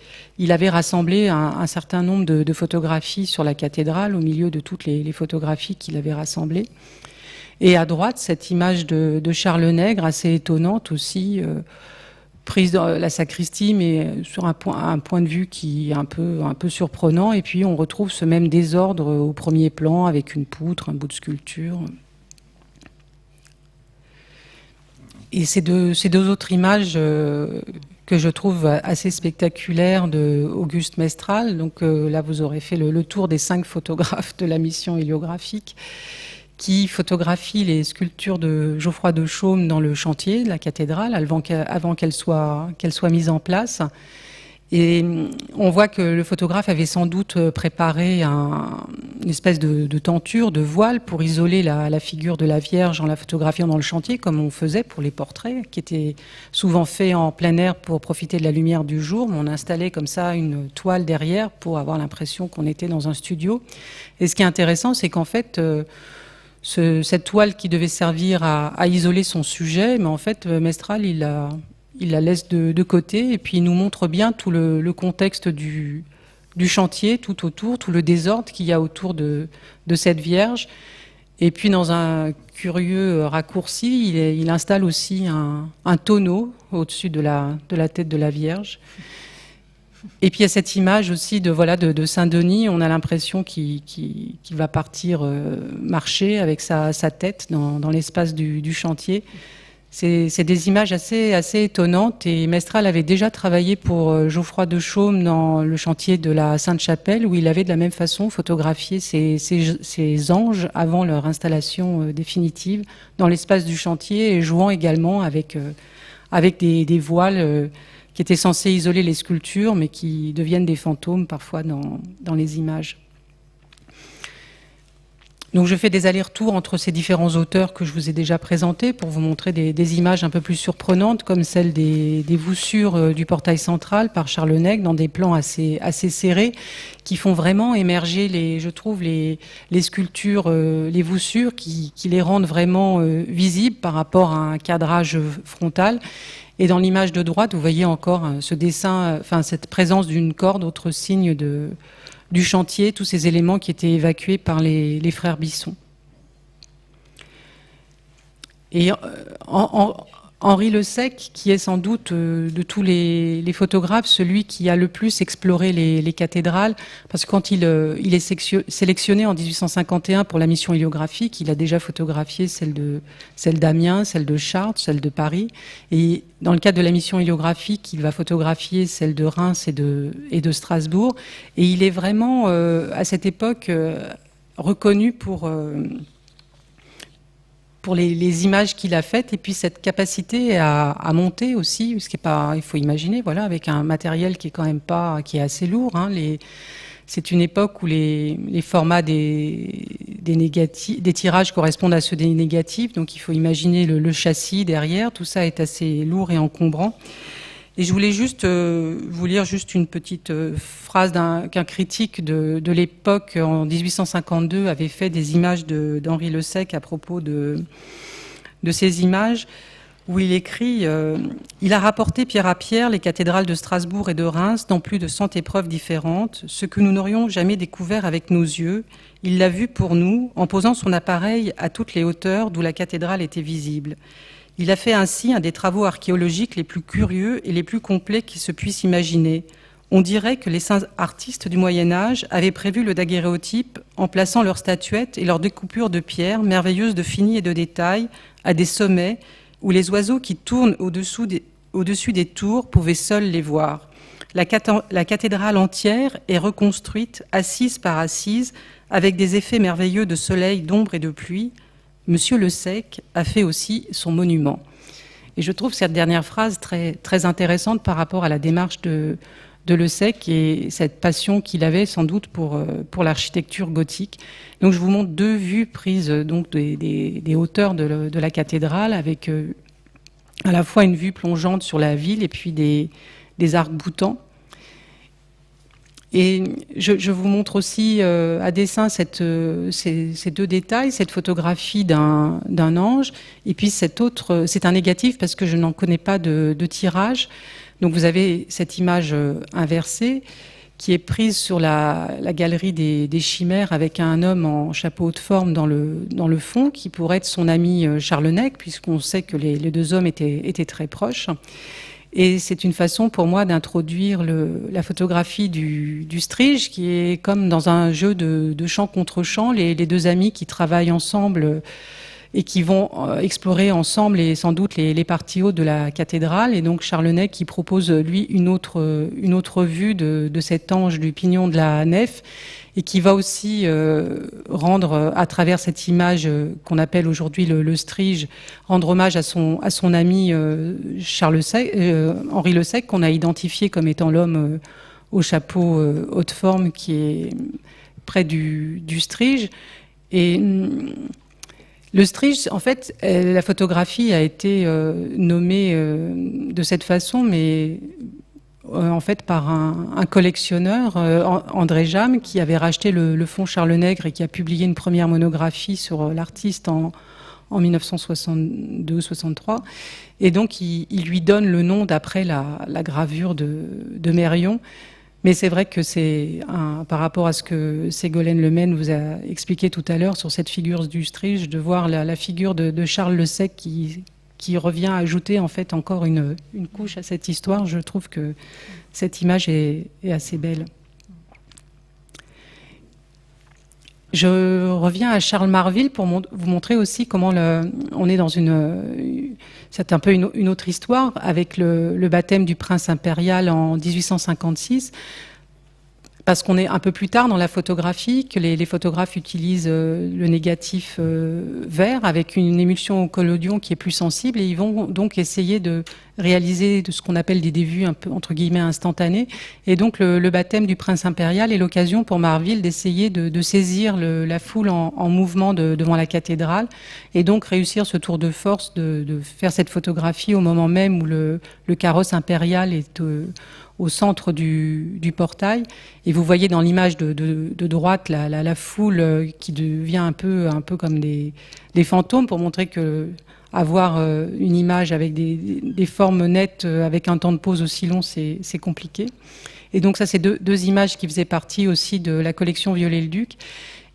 avait rassemblé un certain nombre de photographies sur la cathédrale, au milieu de toutes les photographies qu'il avait rassemblées. Et à droite, cette image de Charles Nègre, assez étonnante aussi, prise dans la sacristie, mais sur un point de vue qui est un peu surprenant. Et puis on retrouve ce même désordre au premier plan avec une poutre, un bout de sculpture. Et ces deux autres images que je trouve assez spectaculaires de Auguste Mestral. Donc là, vous aurez fait le tour des 5 photographes de la mission héliographique qui photographie les sculptures de Geoffroy de Chaume dans le chantier de la cathédrale avant qu'elle soit mise en place. Et on voit que le photographe avait sans doute préparé une espèce de tenture, de voile pour isoler la figure de la Vierge en la photographiant dans le chantier, comme on faisait pour les portraits, qui étaient souvent faits en plein air pour profiter de la lumière du jour. Mais on installait comme ça une toile derrière pour avoir l'impression qu'on était dans un studio. Et ce qui est intéressant, c'est qu'en fait, cette toile qui devait servir à isoler son sujet, mais en fait, Mestral, il la laisse de côté et puis il nous montre bien tout le contexte du chantier, tout autour, tout le désordre qu'il y a autour de cette Vierge. Et puis dans un curieux raccourci, il installe aussi un tonneau au-dessus de la tête de la Vierge. Et puis il y a cette image aussi de Saint-Denis, on a l'impression qu'il va partir marcher avec sa tête dans l'espace du chantier. C'est des images assez étonnantes et Mestral avait déjà travaillé pour Geoffroy de Chaume dans le chantier de la Sainte-Chapelle où il avait de la même façon photographié ces anges avant leur installation définitive dans l'espace du chantier et jouant également avec des voiles qui étaient censés isoler les sculptures mais qui deviennent des fantômes parfois dans les images. Donc je fais des allers-retours entre ces différents auteurs que je vous ai déjà présentés pour vous montrer des images un peu plus surprenantes comme celle des voussures du portail central par Charles Nègre dans des plans assez serrés qui font vraiment émerger je trouve les sculptures, les voussures qui les rendent vraiment visibles par rapport à un cadrage frontal. Et dans l'image de droite, vous voyez encore ce dessin, cette présence d'une corde, autre signe du chantier, tous ces éléments qui étaient évacués par les frères Bisson. Et Henri Le Sec, qui est sans doute de tous les photographes, celui qui a le plus exploré les cathédrales, parce que quand il est sélectionné en 1851 pour la mission héliographique, il a déjà photographié celle d'Amiens, celle de Chartres, celle de Paris, et dans le cadre de la mission héliographique, il va photographier celle de Reims et de Strasbourg, et il est vraiment, à cette époque, reconnu pour les images qu'il a faites et puis cette capacité à monter aussi, ce qui est pas, il faut imaginer, voilà, avec un matériel qui est quand même pas, qui est assez lourd. C'est une époque où les formats des tirages correspondent à ceux des négatifs, donc il faut imaginer le châssis derrière. Tout ça est assez lourd et encombrant. Et je voulais juste vous lire juste une petite phrase qu'un critique de l'époque en 1852 avait fait des images d'Henri Le Sec à propos de ces images, où il écrit il a rapporté pierre à pierre les cathédrales de Strasbourg et de Reims dans plus de 100 épreuves différentes, ce que nous n'aurions jamais découvert avec nos yeux. Il l'a vu pour nous en posant son appareil à toutes les hauteurs d'où la cathédrale était visible. Il a fait ainsi un des travaux archéologiques les plus curieux et les plus complets qui se puissent imaginer. On dirait que les saints artistes du Moyen-Âge avaient prévu le daguerréotype en plaçant leurs statuettes et leurs découpures de pierre, merveilleuses de fini et de détail, à des sommets où les oiseaux qui tournent au-dessus des tours pouvaient seuls les voir. La cathédrale entière est reconstruite, assise par assise, avec des effets merveilleux de soleil, d'ombre et de pluie. Monsieur Le Sec a fait aussi son monument. Et je trouve cette dernière phrase très, très intéressante par rapport à la démarche de Le Sec et cette passion qu'il avait sans doute pour l'architecture gothique. Donc je vous montre deux vues prises donc des hauteurs de la cathédrale avec à la fois une vue plongeante sur la ville et puis des arcs-boutants. Et je vous montre aussi à dessin ces deux détails, cette photographie d'un ange, et puis cette autre, c'est un négatif parce que je n'en connais pas de tirage. Donc vous avez cette image inversée qui est prise sur la galerie des Chimères avec un homme en chapeau haute forme dans le fond, qui pourrait être son ami Charles Nègre, puisqu'on sait que les deux hommes étaient très proches. Et c'est une façon pour moi d'introduire la photographie du Strige, qui est comme dans un jeu de chant contre chant, les deux amis qui travaillent ensemble et qui vont explorer ensemble et sans doute les parties hautes de la cathédrale. Et donc Charles Nègre qui propose lui une autre vue de cet ange du pignon de la nef. et qui va aussi rendre, à travers cette image qu'on appelle aujourd'hui le Strige, rendre hommage à son ami Henri Le Sec, qu'on a identifié comme étant l'homme au chapeau haute forme qui est près du Strige. Et le Strige, en fait, la photographie a été nommée de cette façon, mais en fait par un collectionneur, André Jam, qui avait racheté le fonds Charles Nègre et qui a publié une première monographie sur l'artiste en 1962-63. Et donc, il lui donne le nom d'après la gravure de Mérion. Mais c'est vrai que c'est par rapport à ce que Ségolène Lemaine vous a expliqué tout à l'heure sur cette figure du Strige, de voir la figure de Charles Le Sec qui revient ajouter en fait encore une couche à cette histoire. Je trouve que cette image est assez belle. Je reviens à Charles Marville pour vous montrer aussi comment on est dans c'est un peu une autre histoire avec le baptême du prince impérial en 1856. Parce qu'on est un peu plus tard dans la photographie, que les photographes utilisent le négatif vert avec une émulsion au collodion qui est plus sensible, et ils vont donc essayer de réaliser de ce qu'on appelle des vues un peu entre guillemets instantanées. Et donc le baptême du prince impérial est l'occasion pour Marville d'essayer de saisir la foule en mouvement devant la cathédrale, et donc réussir ce tour de force de faire cette photographie au moment même où le carrosse impérial est au centre du portail. Et vous voyez dans l'image de droite la foule qui devient un peu comme des fantômes, pour montrer que avoir une image avec des formes nettes, avec un temps de pause aussi long, c'est compliqué. Et donc ça, c'est deux images qui faisaient partie aussi de la collection Viollet-le-Duc.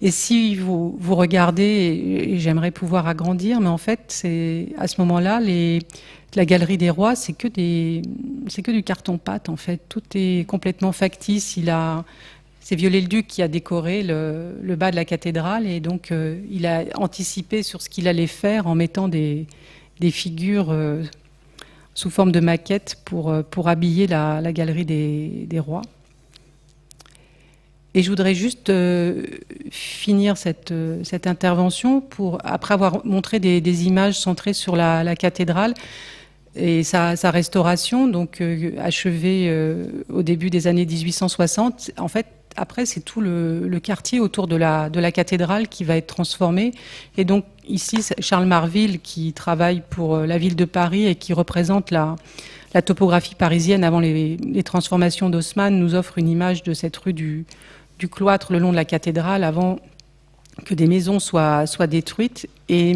Et si vous regardez, et j'aimerais pouvoir agrandir, mais en fait, c'est à ce moment-là, la Galerie des Rois, c'est que du carton-pâte, en fait. Tout est complètement factice. C'est Viollet-le-Duc qui a décoré le bas de la cathédrale, et donc il a anticipé sur ce qu'il allait faire en mettant des figures sous forme de maquettes pour habiller la Galerie des Rois. Et je voudrais juste finir cette intervention après avoir montré des images centrées sur la cathédrale et sa restauration, donc achevée au début des années 1860. En fait, après, c'est tout le quartier autour de la cathédrale qui va être transformé. Et donc ici, Charles Marville, qui travaille pour la ville de Paris et qui représente la topographie parisienne avant les transformations d'Haussmann, nous offre une image de cette rue du cloître le long de la cathédrale avant que des maisons soient détruites. Et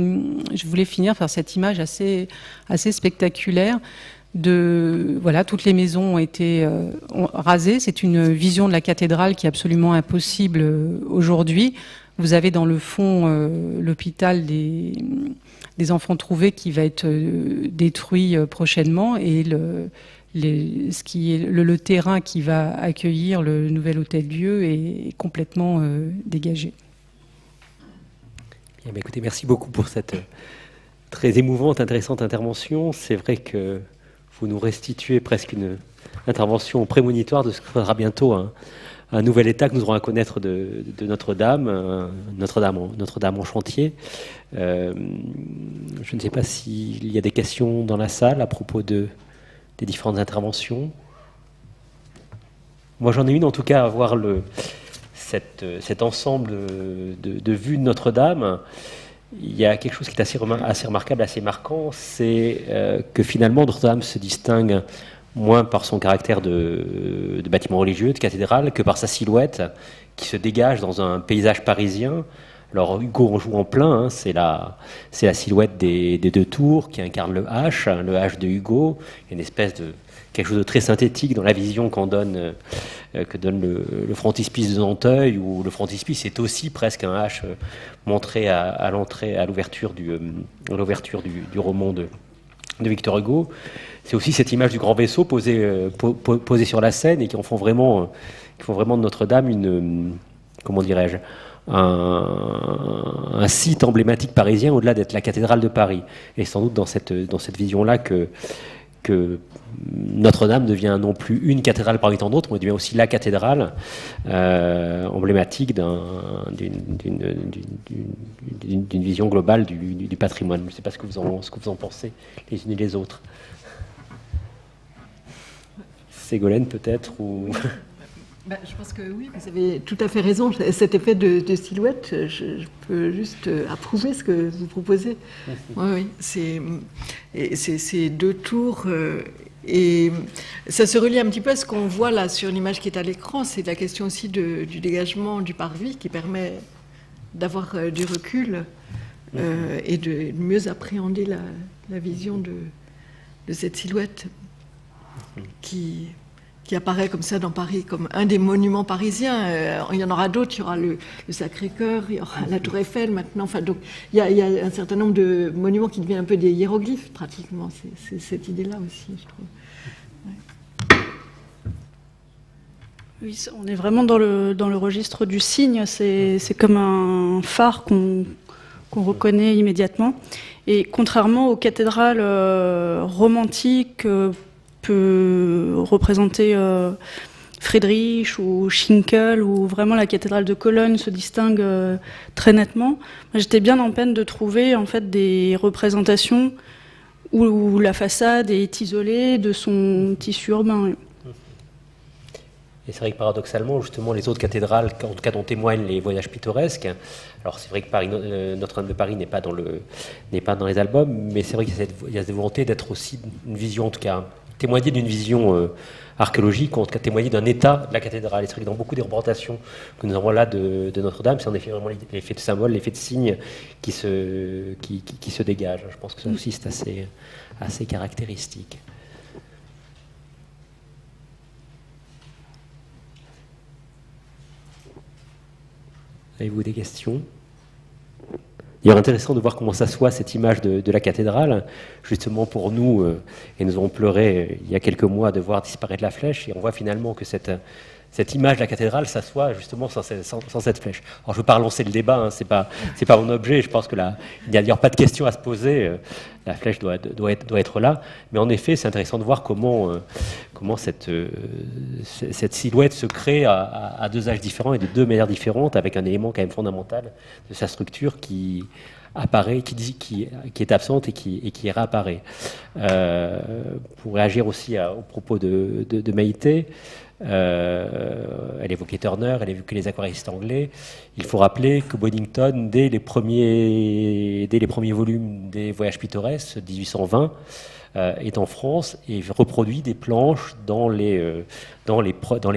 je voulais finir par cette image assez spectaculaire voilà, toutes les maisons ont été rasées. C'est une vision de la cathédrale qui est absolument impossible aujourd'hui. Vous avez dans le fond l'hôpital des Enfants-Trouvés qui va être détruit prochainement, et le terrain qui va accueillir le nouvel hôtel-Dieu est complètement dégagé. Bien, écoutez, merci beaucoup pour cette très émouvante, intéressante intervention. C'est vrai que vous nous restituez presque une intervention prémonitoire de ce que sera bientôt un nouvel état que nous aurons à connaître de Notre-Dame, Notre-Dame en chantier. Je ne sais pas s'il y a des questions dans la salle à propos des différentes interventions. Moi, j'en ai une en tout cas à voir cet ensemble de vues de Notre-Dame. Il y a quelque chose qui est assez remarquable, assez marquant, c'est que finalement Notre-Dame se distingue moins par son caractère de bâtiment religieux, de cathédrale, que par sa silhouette qui se dégage dans un paysage parisien. Alors Hugo en joue en plein, c'est la silhouette des deux tours qui incarne le H de Hugo. Il y a une espèce de quelque chose de très synthétique dans la vision que donne le frontispice de Nanteuil, où le frontispice est aussi presque un H montré à l'entrée, à l'ouverture du roman de Victor Hugo. C'est aussi cette image du grand vaisseau posé sur la Seine, et qui font vraiment de Notre-Dame un site emblématique parisien au-delà d'être la cathédrale de Paris. Et sans doute dans cette vision-là que que Notre-Dame devient non plus une cathédrale parmi tant d'autres, mais devient aussi la cathédrale emblématique d'une vision globale du patrimoine. Je ne sais pas ce que vous en pensez les unes et les autres. Ségolène peut-être ou... Je pense que oui, vous avez tout à fait raison. Cet effet de silhouette, je peux juste approuver ce que vous proposez. Oui, c'est deux tours. Et ça se relie un petit peu à ce qu'on voit là sur l'image qui est à l'écran. C'est la question aussi du dégagement du parvis qui permet d'avoir du recul et de mieux appréhender la vision de cette silhouette qui apparaît comme ça dans Paris, comme un des monuments parisiens. Il y en aura d'autres, il y aura le Sacré-Cœur, il y aura la Tour Eiffel maintenant. Enfin, donc, il y a un certain nombre de monuments qui deviennent un peu des hiéroglyphes, pratiquement. C'est cette idée-là aussi, je trouve. Ouais. Oui, on est vraiment dans le registre du signe. C'est comme un phare qu'on reconnaît immédiatement. Et contrairement aux cathédrales romantiques, peut représenter Friedrich ou Schinkel, où vraiment la cathédrale de Cologne se distingue très nettement. J'étais bien en peine de trouver en fait des représentations où la façade est isolée de son tissu urbain. Et c'est vrai que paradoxalement, justement, les autres cathédrales, en tout cas dont témoignent les voyages pittoresques, alors c'est vrai que Notre-Dame de Paris n'est pas dans les albums, mais c'est vrai qu'il y a cette volonté d'être aussi une vision, en tout cas, témoigner d'une vision archéologique, ou en tout cas témoigner d'un état de la cathédrale. Et c'est vrai que dans beaucoup des représentations que nous avons là de Notre-Dame, c'est en effet vraiment l'effet de symbole, l'effet de signe qui se dégage. Je pense que ça aussi c'est assez caractéristique. Avez-vous des questions ? Il est intéressant de voir comment s'assoit cette image de la cathédrale, justement pour nous, et nous avons pleuré il y a quelques mois de voir disparaître la flèche, et on voit finalement que cette image de la cathédrale s'assoit justement sans cette flèche. Alors je ne veux pas relancer le débat, hein, c'est pas mon objet, je pense que là, il n'y a d'ailleurs pas de question à se poser, la flèche doit être là, mais en effet c'est intéressant de voir comment cette silhouette se crée à deux âges différents et de deux manières différentes, avec un élément quand même fondamental de sa structure qui apparaît, qui est absente et qui réapparaît. Pour réagir aussi aux propos de Maïté, elle évoquait Turner, elle évoquait les aquarellistes anglais. Il faut rappeler que Boddington, dès les premiers volumes des Voyages pittoresques, 1820, est en France et reproduit des planches dans les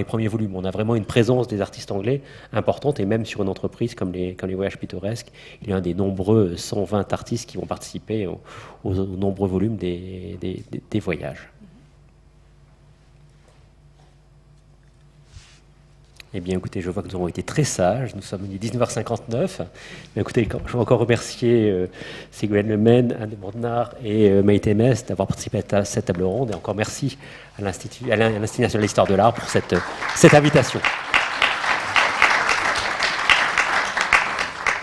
premiers volumes. On a vraiment une présence des artistes anglais importante, et même sur une entreprise comme les Voyages pittoresques, il y a un des nombreux 120 artistes qui vont participer aux nombreux volumes des voyages. Eh bien, écoutez, je vois que nous avons été très sages. Nous sommes venus 19h59. Mais écoutez, je veux encore remercier Ségolène Lemaine, Anne Bordenard et Maïté Mest d'avoir participé à cette table ronde. Et encore merci à l'Institut national d'histoire de l'art pour cette invitation.